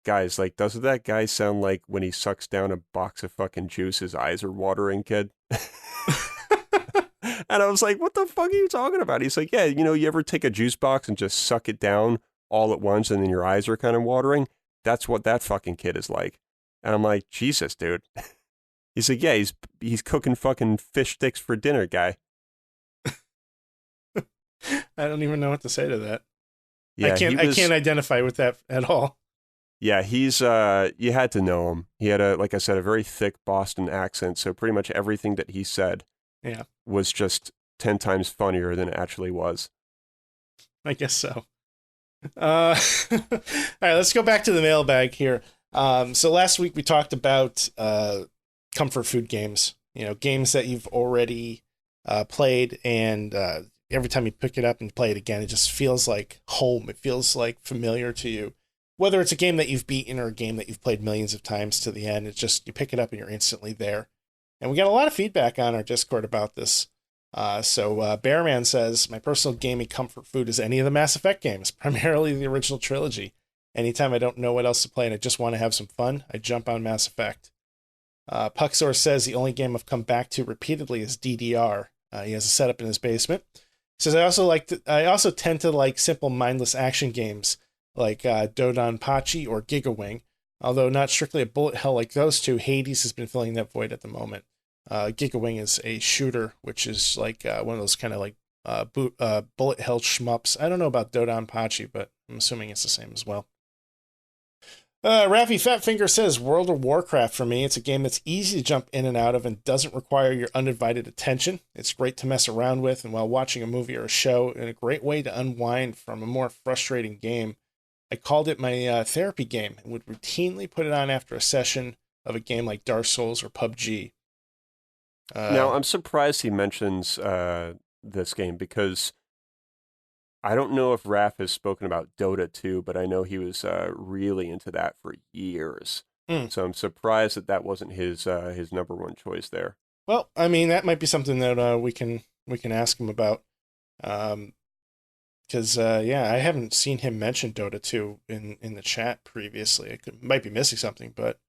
guys, like, doesn't that guy sound like when he sucks down a box of fucking juice, his eyes are watering, kid? And I was like, what the fuck are you talking about? He's like, yeah, you ever take a juice box and just suck it down all at once and then your eyes are kind of watering? That's what that fucking kid is like. And I'm like, Jesus, dude. He's like, yeah, he's cooking fucking fish sticks for dinner, guy. I don't even know what to say to that. Yeah, I can't identify with that at all. Yeah, he's you had to know him. He had like I said, a very thick Boston accent, so pretty much everything that he said was just 10 times funnier than it actually was. I guess so. All right, let's go back to the mailbag here. So last week we talked about comfort food games, games that you've already played, and every time you pick it up and play it again, it just feels like home. It feels like familiar to you. Whether it's a game that you've beaten or a game that you've played millions of times to the end, it's just, you pick it up and you're instantly there. And we got a lot of feedback on our Discord about this. So Bearman says, my personal gaming comfort food is any of the Mass Effect games, primarily the original trilogy. Anytime I don't know what else to play and I just want to have some fun, I jump on Mass Effect. Puxor says the only game I've come back to repeatedly is DDR. He has a setup in his basement. He says, I also tend to like simple mindless action games like Dodonpachi or Gigawing. Although not strictly a bullet hell like those two, Hades has been filling that void at the moment. Gigawing is a shooter, which is like one of those kind of like bullet hell shmups. I don't know about Dodonpachi, but I'm assuming it's the same as well. Raffy Fatfinger says World of Warcraft for me. It's a game that's easy to jump in and out of and doesn't require your undivided attention. It's great to mess around with and while watching a movie or a show, and a great way to unwind from a more frustrating game. I called it my therapy game and would routinely put it on after a session of a game like Dark Souls or PUBG. Now, I'm surprised he mentions this game because I don't know if Raph has spoken about Dota 2, but I know he was really into that for years. So I'm surprised that wasn't his number one choice there. Well, I mean, that might be something that we can ask him about. Because, I haven't seen him mention Dota 2 in the chat previously. I might be missing something, but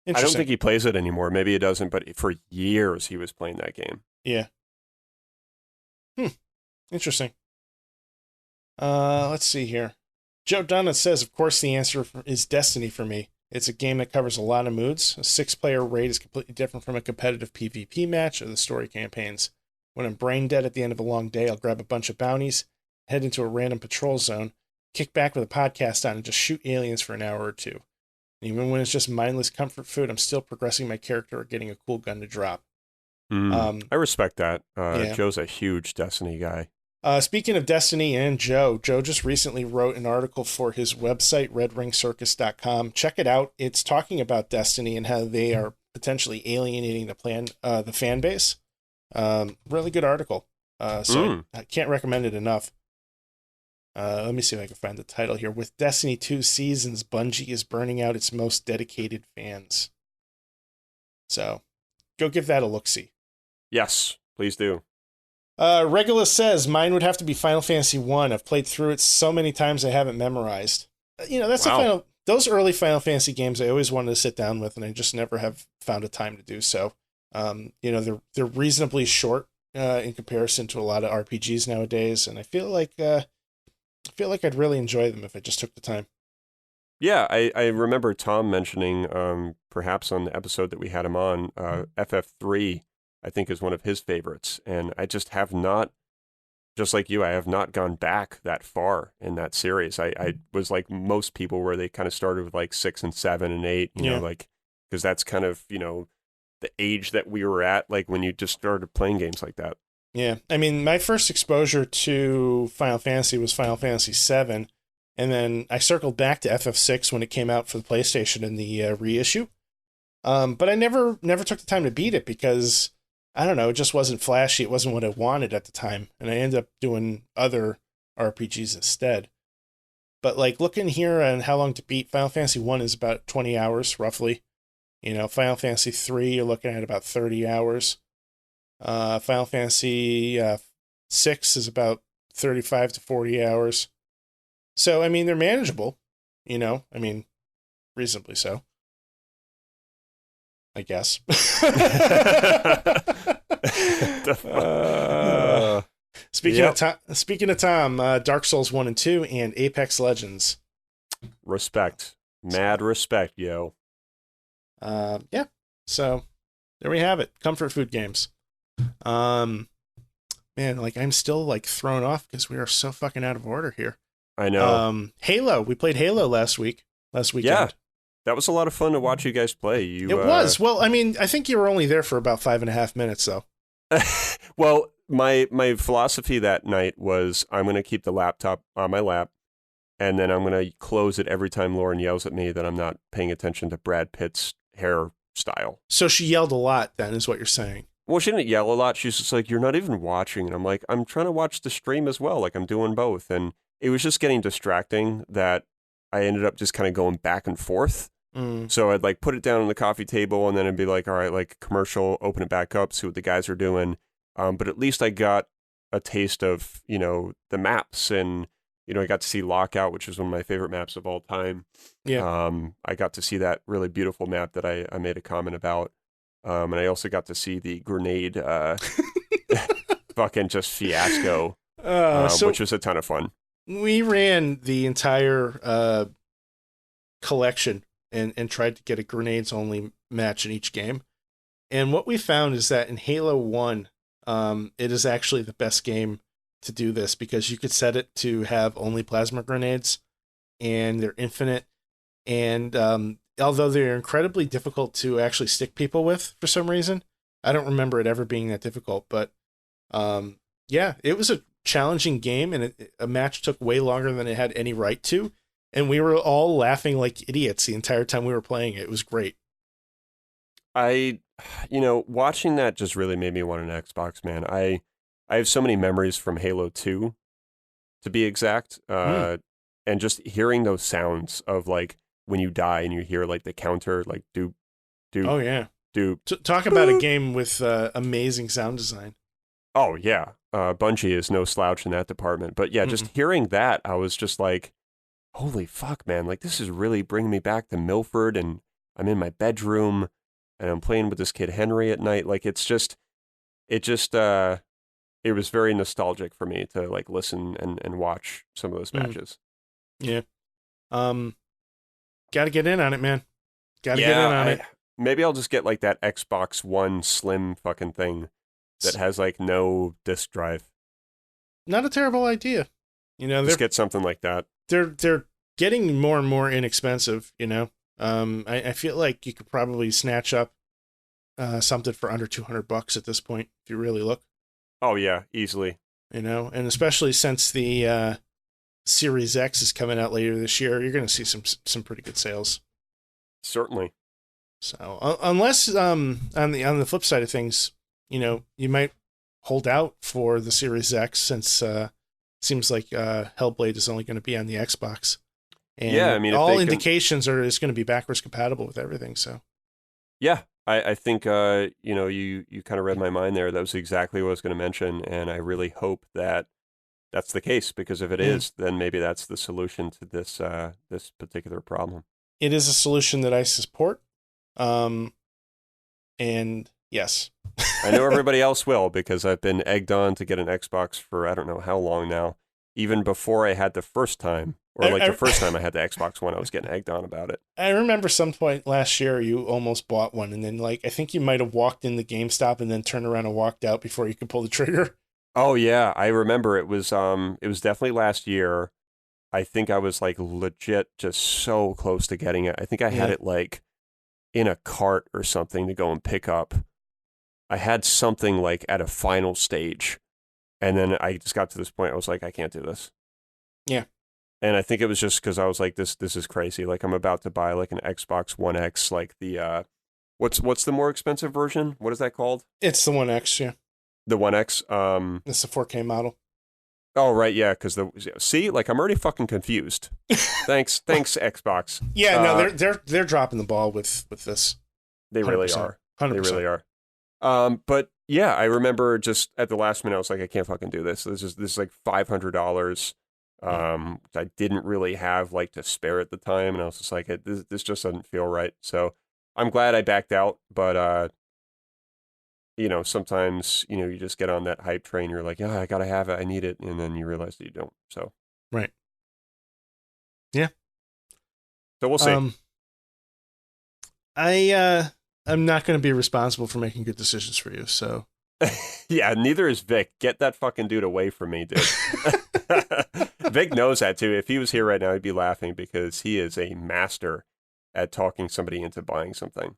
I don't think he plays it anymore. Maybe he doesn't, but for years he was playing that game. Yeah. Interesting. Let's see here. Joe Donut says, of course, the answer is Destiny for me. It's a game that covers a lot of moods. A 6-player raid is completely different from a competitive PvP match or the story campaigns. When I'm brain dead at the end of a long day, I'll grab a bunch of bounties, head into a random patrol zone, kick back with a podcast on, and just shoot aliens for an hour or two. And even when it's just mindless comfort food, I'm still progressing my character or getting a cool gun to drop. I respect that. Yeah. Joe's a huge Destiny guy. Speaking of Destiny and Joe just recently wrote an article for his website, redringcircus.com. Check it out. It's talking about Destiny and how they are potentially alienating the fan base. Really good article. I can't recommend it enough. Let me see if I can find the title here. With Destiny 2 Seasons, Bungie is burning out its most dedicated fans. So, go give that a look-see. Yes, please do. Regulus says, mine would have to be Final Fantasy 1. I've played through it so many times I haven't memorized. That's Wow. those early Final Fantasy games I always wanted to sit down with, and I just never have found a time to do so. They're reasonably short in comparison to a lot of RPGs nowadays, and I feel like I'd really enjoy them if I just took the time. Yeah, I remember Tom mentioning, perhaps on the episode that we had him on, FF3, I think is one of his favorites. And I just have not, just like you, I have not gone back that far in that series. I was like most people where they kind of started with like 6 and 7 and 8, you know, like, because that's kind of, the age that we were at, like when you just started playing games like that. Yeah, I mean, my first exposure to Final Fantasy was Final Fantasy 7, and then I circled back to FF6 when it came out for the PlayStation in the reissue. But I never took the time to beat it because, I don't know, it just wasn't flashy. It wasn't what I wanted at the time, and I ended up doing other RPGs instead. But like looking here on how long to beat, Final Fantasy 1 is about 20 hours, roughly. Final Fantasy 3, you're looking at about 30 hours. Final Fantasy 6 is about 35 to 40 hours. So, I mean, they're manageable, reasonably so, I guess. Speaking of Tom, Dark Souls 1 and 2 and Apex Legends. Respect. Mad respect, yo. Yeah. So, there we have it. Comfort food games. Man, like I'm still like thrown off because we are so fucking out of order here. I know. Halo. We played Halo last weekend. Yeah, that was a lot of fun to watch you guys play. It was. Well, I mean, I think you were only there for about 5.5 minutes, though. Well, my philosophy that night was I'm going to keep the laptop on my lap, and then I'm going to close it every time Lauren yells at me that I'm not paying attention to Brad Pitt's hairstyle. So she yelled a lot, then, is what you're saying. Well, she didn't yell a lot. She's just like, you're not even watching. And I'm like, I'm trying to watch the stream as well. Like, I'm doing both. And it was just getting distracting that I ended up just kind of going back and forth. So I'd like put it down on the coffee table and then I'd be like, all right, like commercial, open it back up, see what the guys are doing. But at least I got a taste of, the maps and, I got to see Lockout, which is one of my favorite maps of all time. Yeah. I got to see that really beautiful map that I made a comment about. And I also got to see the grenade fucking just fiasco, which was a ton of fun. We ran the entire collection and tried to get a grenades-only match in each game. And what we found is that in Halo 1, it is actually the best game to do this because you could set it to have only plasma grenades, and they're infinite. And although they're incredibly difficult to actually stick people with for some reason, I don't remember it ever being that difficult. But yeah, it was a challenging game, and a match took way longer than it had any right to. And we were all laughing like idiots the entire time we were playing it. It was great. Watching that just really made me want an Xbox, man. I have so many memories from Halo 2, to be exact. And just hearing those sounds of like when you die and you hear like the counter, like doop, doop. Oh, yeah. Doop. Talk about a game with amazing sound design. Oh, yeah. Bungie is no slouch in that department. But yeah, just hearing that, I was just like, holy fuck, man. Like, this is really bringing me back to Milford, and I'm in my bedroom, and I'm playing with this kid Henry at night. Like, it was very nostalgic for me to, like, listen and watch some of those matches. Yeah. Got to get in on it, man. Got to Yeah, get in on it. maybe I'll just get like that Xbox One Slim fucking thing that has like no disk drive. Not a terrible idea. You know, Just get something like that. they're getting more and more inexpensive, you know. I feel like you could probably snatch up something for under $200 at this point if you really look. Oh yeah, easily. You know, and especially since the Series X is coming out later this year, you're going to see some pretty good sales. Certainly. So unless on the flip side of things, you know, you might hold out for the Series X since seems like Hellblade is only going to be on the Xbox. And yeah, I mean, all indications are it's going to be backwards compatible with everything. So yeah, I think you know, you kind of read my mind there. That was exactly what I was going to mention, and I really hope that that's the case, because if it is, then maybe that's the solution to this this particular problem. It is a solution that I support. And yes. I know everybody else will, because I've been egged on to get an Xbox for I don't know how long now. Even before I had the first time, or like the first time I had the Xbox One, I was getting egged on about it. I remember some point last year you almost bought one, and then like I think you might have walked in the GameStop and then turned around and walked out before you could pull the trigger. Oh yeah, I remember it was definitely last year. I think I was like legit just so close to getting it. I think I had it like in a cart or something to go and pick up. I had something like at a final stage, and then I just got to this point. I was like, I can't do this. Yeah. And I think it was just because I was like, this is crazy. Like I'm about to buy like an Xbox One X, like the what's the more expensive version? What is that called? It's the One X, yeah. The One X. It's the 4K model. Oh right, yeah. Because like I'm already fucking confused. Thanks, Xbox. Yeah, no, they're dropping the ball with this. They really are. 100%. They really are. But yeah, I remember just at the last minute, I was like, I can't fucking do this. This is like $500. I didn't really have like to spare at the time, and I was just like, this just doesn't feel right. So I'm glad I backed out. But you know, sometimes you know you just get on that hype train. You're like, yeah, I gotta have it, I need it, and then you realize that you don't. So right, yeah. So we'll see. I'm not going to be responsible for making good decisions for you. So yeah, neither is Vic. Get that fucking dude away from me, dude. Vic knows that too. If he was here right now, he'd be laughing because he is a master at talking somebody into buying something.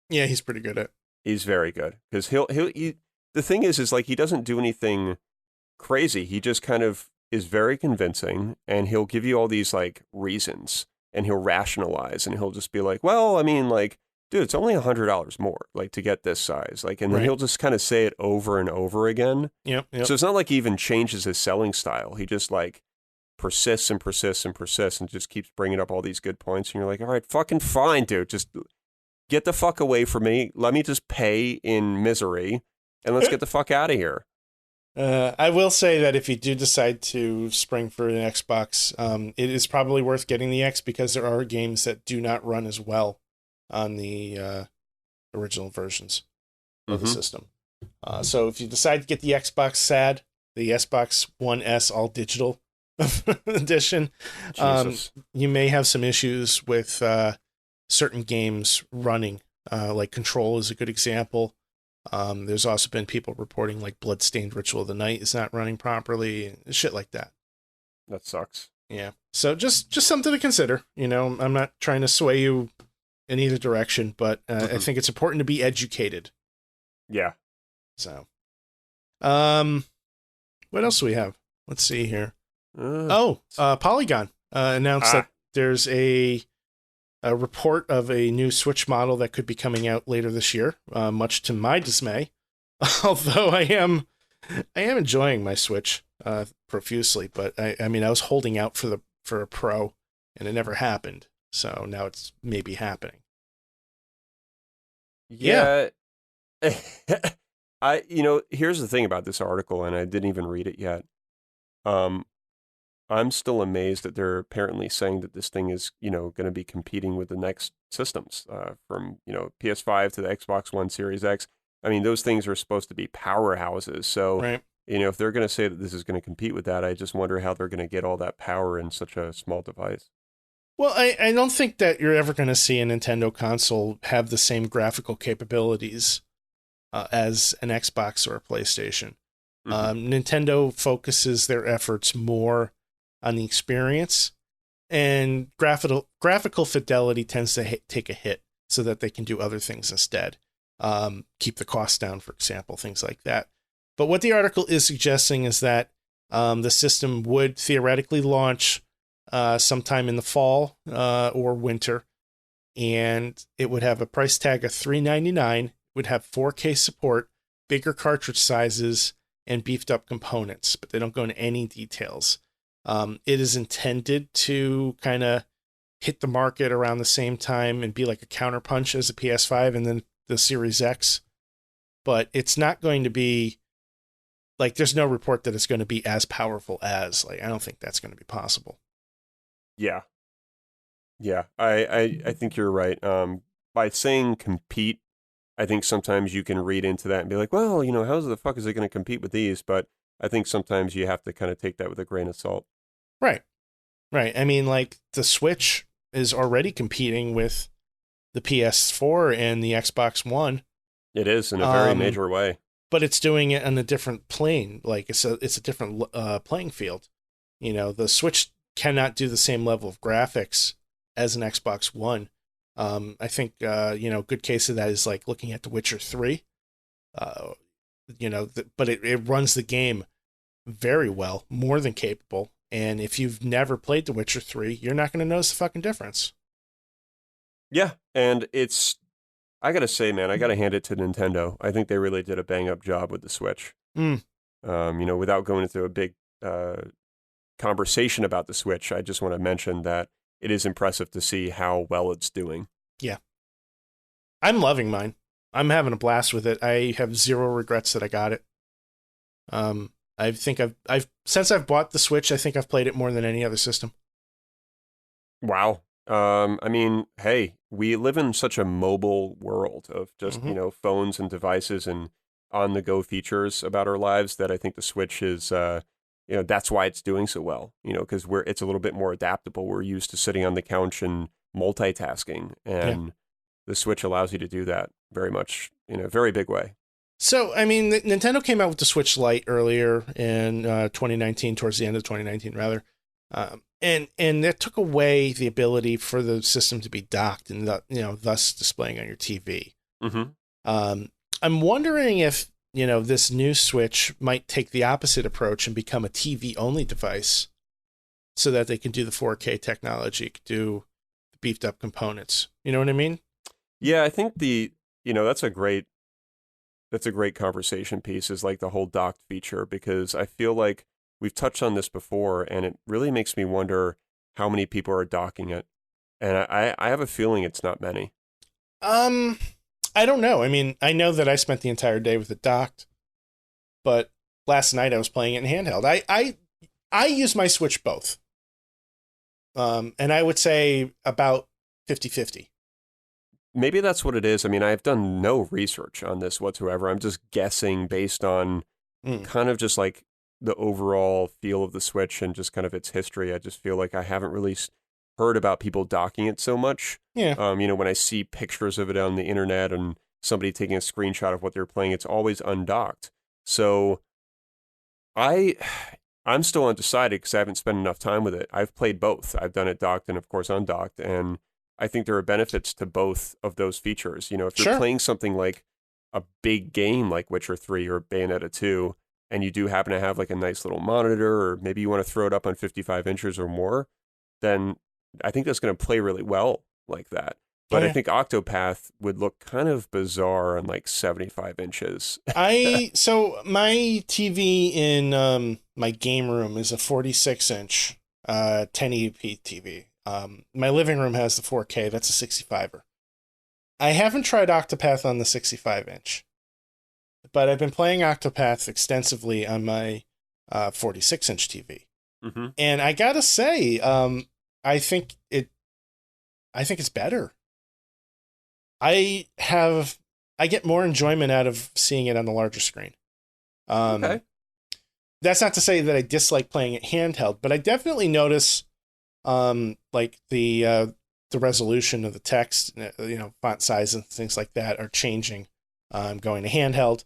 Yeah, he's pretty good at it. He's very good because he the thing is like he doesn't do anything crazy. He just kind of is very convincing, and he'll give you all these like reasons, and he'll rationalize, and he'll just be like, well, I mean, like, dude, it's only $100 more, like, to get this size. Like, and then he'll just kind of say it over and over again. Yep. So it's not like he even changes his selling style. He just, like, persists and persists and persists and just keeps bringing up all these good points. And you're like, all right, fucking fine, dude. Just get the fuck away from me. Let me just pay in misery, and let's get the fuck out of here. I will say that if you do decide to spring for an Xbox, it is probably worth getting the X because there are games that do not run as well on the original versions of the system. So if you decide to get the Xbox the Xbox One S all digital edition, you may have some issues with certain games running. Like Control is a good example. There's also been people reporting like Bloodstained Ritual of the Night is not running properly, and shit like that. That sucks. Yeah. So just something to consider. You know, I'm not trying to sway you in either direction, but I think it's important to be educated. Yeah. So, what else do we have? Let's see here. Polygon announced that there's a report of a new Switch model that could be coming out later this year, much to my dismay. Although I am enjoying my Switch profusely, but I mean I was holding out for a Pro, and it never happened. So now it's maybe happening. Yeah. Here's the thing about this article, and I didn't even read it yet. I'm still amazed that they're apparently saying that this thing is, going to be competing with the next systems, from, PS5 to the Xbox One Series X. I mean, those things are supposed to be powerhouses. So, right. If they're going to say that this is going to compete with that, I just wonder how they're going to get all that power in such a small device. Well, I don't think that you're ever going to see a Nintendo console have the same graphical capabilities as an Xbox or a PlayStation. Mm-hmm. Nintendo focuses their efforts more on the experience, and graphical fidelity tends to take a hit so that they can do other things instead. Keep the cost down, for example, things like that. But what the article is suggesting is that the system would theoretically launch sometime in the fall or winter, and it would have a price tag of $399, would have 4K support, bigger cartridge sizes, and beefed up components, but they don't go into any details. It is intended to kind of hit the market around the same time and be like a counterpunch as a PS5 and then the Series X, but it's not going to be like, there's no report that it's going to be as powerful as, like, I don't think that's going to be possible. Yeah. Yeah, I think you're right. By saying compete, I think sometimes you can read into that and be like, well, how the fuck is it going to compete with these? But I think sometimes you have to kind of take that with a grain of salt. Right. Right. I mean, like, the Switch is already competing with the PS4 and the Xbox One. It is in a very major way. But it's doing it on a different plane. Like, it's a different playing field. The Switch cannot do the same level of graphics as an Xbox One. I think, good case of that is like looking at The Witcher 3. But it runs the game very well, more than capable. And if you've never played The Witcher 3, you're not going to notice the fucking difference. Yeah, and I gotta say, man, I gotta hand it to Nintendo. I think they really did a bang-up job with the Switch. Without going into a big conversation about the Switch, I just want to mention that it is impressive to see how well it's doing. Yeah. I'm loving mine. I'm having a blast with it. I have zero regrets that I got it. I think I've since I've bought the Switch, I think I've played it more than any other system. Wow. Hey, we live in such a mobile world of just, phones and devices and on-the-go features about our lives that I think the Switch is, that's why it's doing so well, because it's a little bit more adaptable. We're used to sitting on the couch and multitasking, and the Switch allows you to do that very much in a very big way. So, I mean, Nintendo came out with the Switch Lite earlier in 2019, towards the end of 2019, rather. And that took away the ability for the system to be docked and, thus displaying on your TV. Mm-hmm. I'm wondering if, this new Switch might take the opposite approach and become a TV-only device so that they can do the 4K technology, do the beefed up components. You know what I mean? Yeah, I think that's a great conversation piece, is like the whole docked feature, because I feel like we've touched on this before, and it really makes me wonder how many people are docking it. And I have a feeling it's not many. I don't know. I mean, I know that I spent the entire day with it docked, but last night I was playing it in handheld. I use my Switch both. And I would say about 50-50. Maybe that's what it is. I mean, I've done no research on this whatsoever. I'm just guessing based on kind of just like the overall feel of the Switch and just kind of its history. I just feel like I haven't really heard about people docking it so much. Yeah. When I see pictures of it on the internet and somebody taking a screenshot of what they're playing, it's always undocked. So I'm still undecided because I haven't spent enough time with it. I've played both. I've done it docked and, of course, undocked. And I think there are benefits to both of those features. If you're playing something like a big game like Witcher 3 or Bayonetta 2, and you do happen to have like a nice little monitor, or maybe you want to throw it up on 55 inches or more, then I think that's going to play really well like that. But I think Octopath would look kind of bizarre on like 75 inches. So my TV in my game room is a 46-inch 1080p TV. My living room has the 4K. That's a 65er. I haven't tried Octopath on the 65-inch, but I've been playing Octopath extensively on my 46-inch TV. Mm-hmm. And I gotta say, I think it's better. I get more enjoyment out of seeing it on the larger screen. Okay. That's not to say that I dislike playing it handheld, but I definitely notice Like the resolution of the text, font size and things like that are changing. Going to handheld.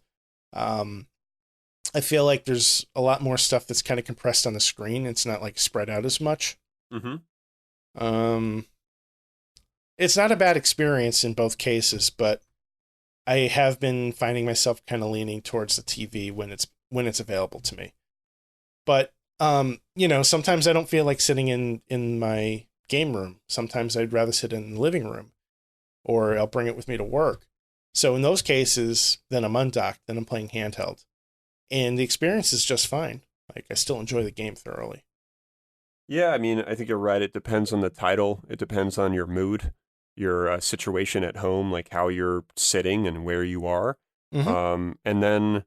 I feel like there's a lot more stuff that's kind of compressed on the screen. It's not like spread out as much. Mm-hmm. It's not a bad experience in both cases, but I have been finding myself kind of leaning towards the TV when it's available to me. But sometimes I don't feel like sitting in my game room. Sometimes I'd rather sit in the living room, or I'll bring it with me to work. So in those cases, then I'm undocked, then I'm playing handheld. And the experience is just fine. Like, I still enjoy the game thoroughly. Yeah, I mean, I think you're right. It depends on the title. It depends on your mood, your situation at home, like how you're sitting and where you are. Mm-hmm. And then,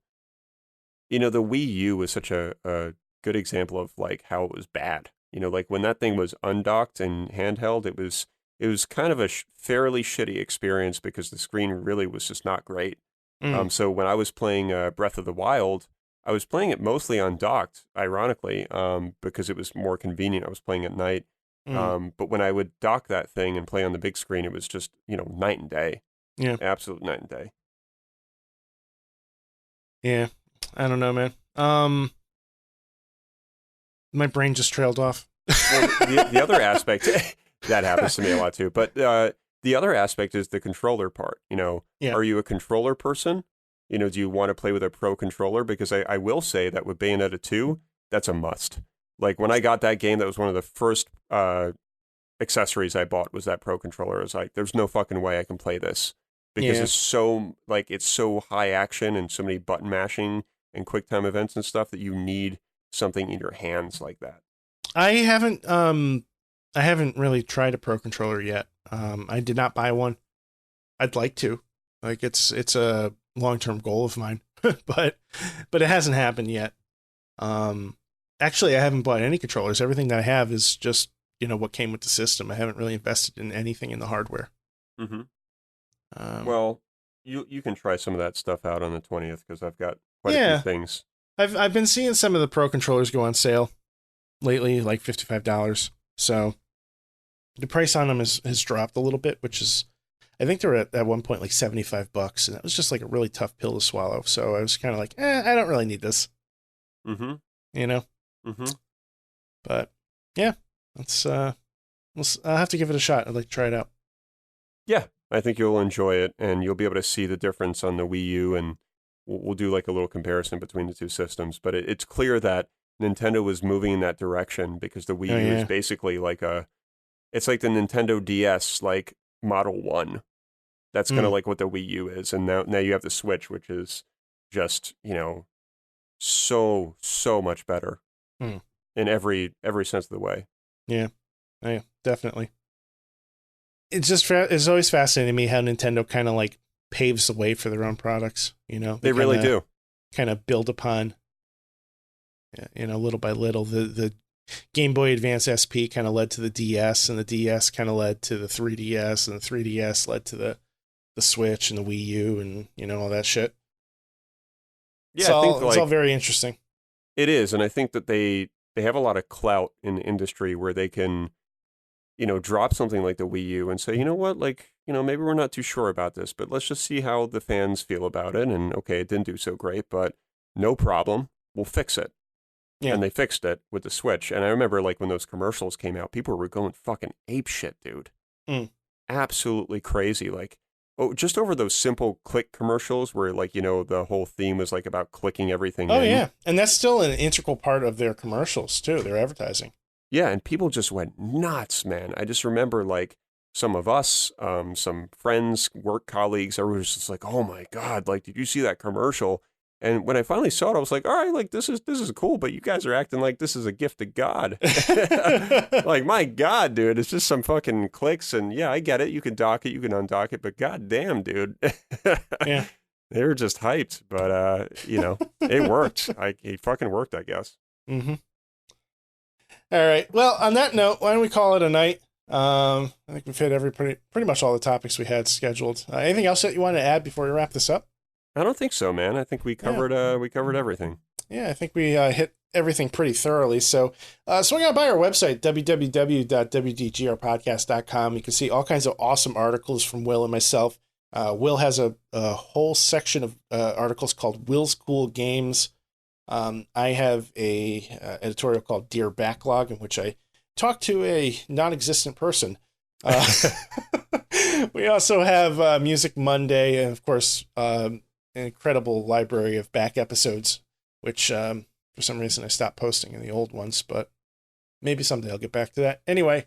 the Wii U was such a good example of like how it was bad. Like when that thing was undocked and handheld, it was kind of a fairly shitty experience because the screen really was just not great. Mm. So when I was playing Breath of the Wild, I was playing it mostly undocked, ironically, because it was more convenient. I was playing at night. Mm. But when I would dock that thing and play on the big screen, it was just, night and day. Yeah. Absolute night and day. Yeah. I don't know, man. My brain just trailed off. Well, the other aspect, that happens to me a lot too, but the other aspect is the controller part. Yeah. Are you a controller person? Do you want to play with a pro controller? Because I will say that with Bayonetta 2, that's a must. Like when I got that game, that was one of the first accessories I bought was that pro controller. I was like, there's no fucking way I can play this because it's so high action and so many button mashing and quick time events and stuff that you need something in your hands like that. I haven't really tried a pro controller yet. I did not buy one. I'd like to. Like it's a long-term goal of mine, but it hasn't happened yet. Actually, I haven't bought any controllers. Everything that I have is just, what came with the system. I haven't really invested in anything in the hardware. Mm-hmm. Well, you can try some of that stuff out on the 20th because I've got quite a few things. I've been seeing some of the pro controllers go on sale lately, like $55. So the price on them has dropped a little bit, which is, I think they were at one point like $75, and that was just like a really tough pill to swallow. So I was kind of like, I don't really need this. Mm-hmm. Mm-hmm. But yeah, I'll have to give it a shot. I'd like to try it out. Yeah, I think you'll enjoy it, and you'll be able to see the difference on the Wii U, and we'll do like a little comparison between the two systems. But it's clear that Nintendo was moving in that direction because the Wii U is basically like it's like the Nintendo DS, like Model 1. That's kind of like what the Wii U is. And now you have the Switch, which is just, so much better in every sense of the way. Yeah, definitely. It's always fascinating to me how Nintendo kind of like paves the way for their own products. They really do. Kind of build upon, little by little. The Game Boy Advance SP kind of led to the DS, and the DS kind of led to the 3DS, and the 3DS led to the Switch and the Wii U, and all that shit. Yeah, it's all very interesting. It is, and I think that they have a lot of clout in the industry where they can, drop something like the Wii U and say, you know what, like, maybe we're not too sure about this, but let's just see how the fans feel about it. And okay, it didn't do so great, but no problem, we'll fix it. Yeah. And they fixed it with the Switch. And I remember like when those commercials came out, people were going fucking ape shit, dude. Absolutely crazy. Like, just over those simple click commercials where like, the whole theme was like about clicking everything in. Yeah. And that's still an integral part of their commercials too, their advertising. Yeah, and people just went nuts, man. I just remember like some of us, some friends, work colleagues, everyone was just like, oh my God, like, did you see that commercial? And when I finally saw it, I was like, all right, like this is cool, but you guys are acting like this is a gift of God. Like, my God, dude, it's just some fucking clicks, and yeah, I get it. You can dock it, you can undock it, but God damn, dude. Yeah. They were just hyped, but it worked. It fucking worked, I guess. Mm-hmm. All right. Well, on that note, why don't we call it a night? I think we've hit pretty much all the topics we had scheduled. Anything else that you want to add before we wrap this up? I don't think so, man. I think we covered everything. Yeah, I think we hit everything pretty thoroughly. So swing on by our website, www.wdgrpodcast.com. You can see all kinds of awesome articles from Will and myself. Will has a whole section of articles called Will's Cool Games. I have a editorial called Dear Backlog, in which I talk to a non-existent person. We also have Music Monday, and of course, an incredible library of back episodes, which for some reason I stopped posting in the old ones, but maybe someday I'll get back to that. Anyway,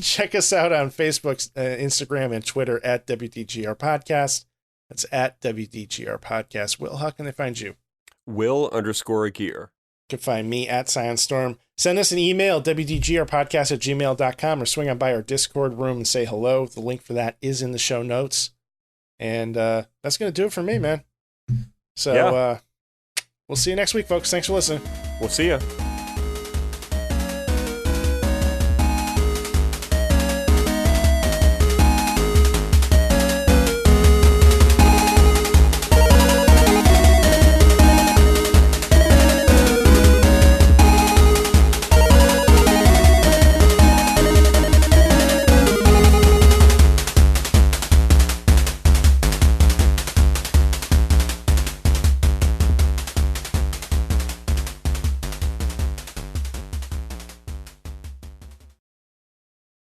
check us out on Facebook, Instagram, and Twitter at WDGR Podcast. That's at WDGR Podcast. Will, how can they find you? Will_gear. You can find me at Science-Storm. Send us an email, wdgrpodcast@gmail.com, or swing on by our Discord room and say hello. The link for that is in the show notes. And that's going to do it for me, man. So we'll see you next week, folks. Thanks for listening. We'll see you.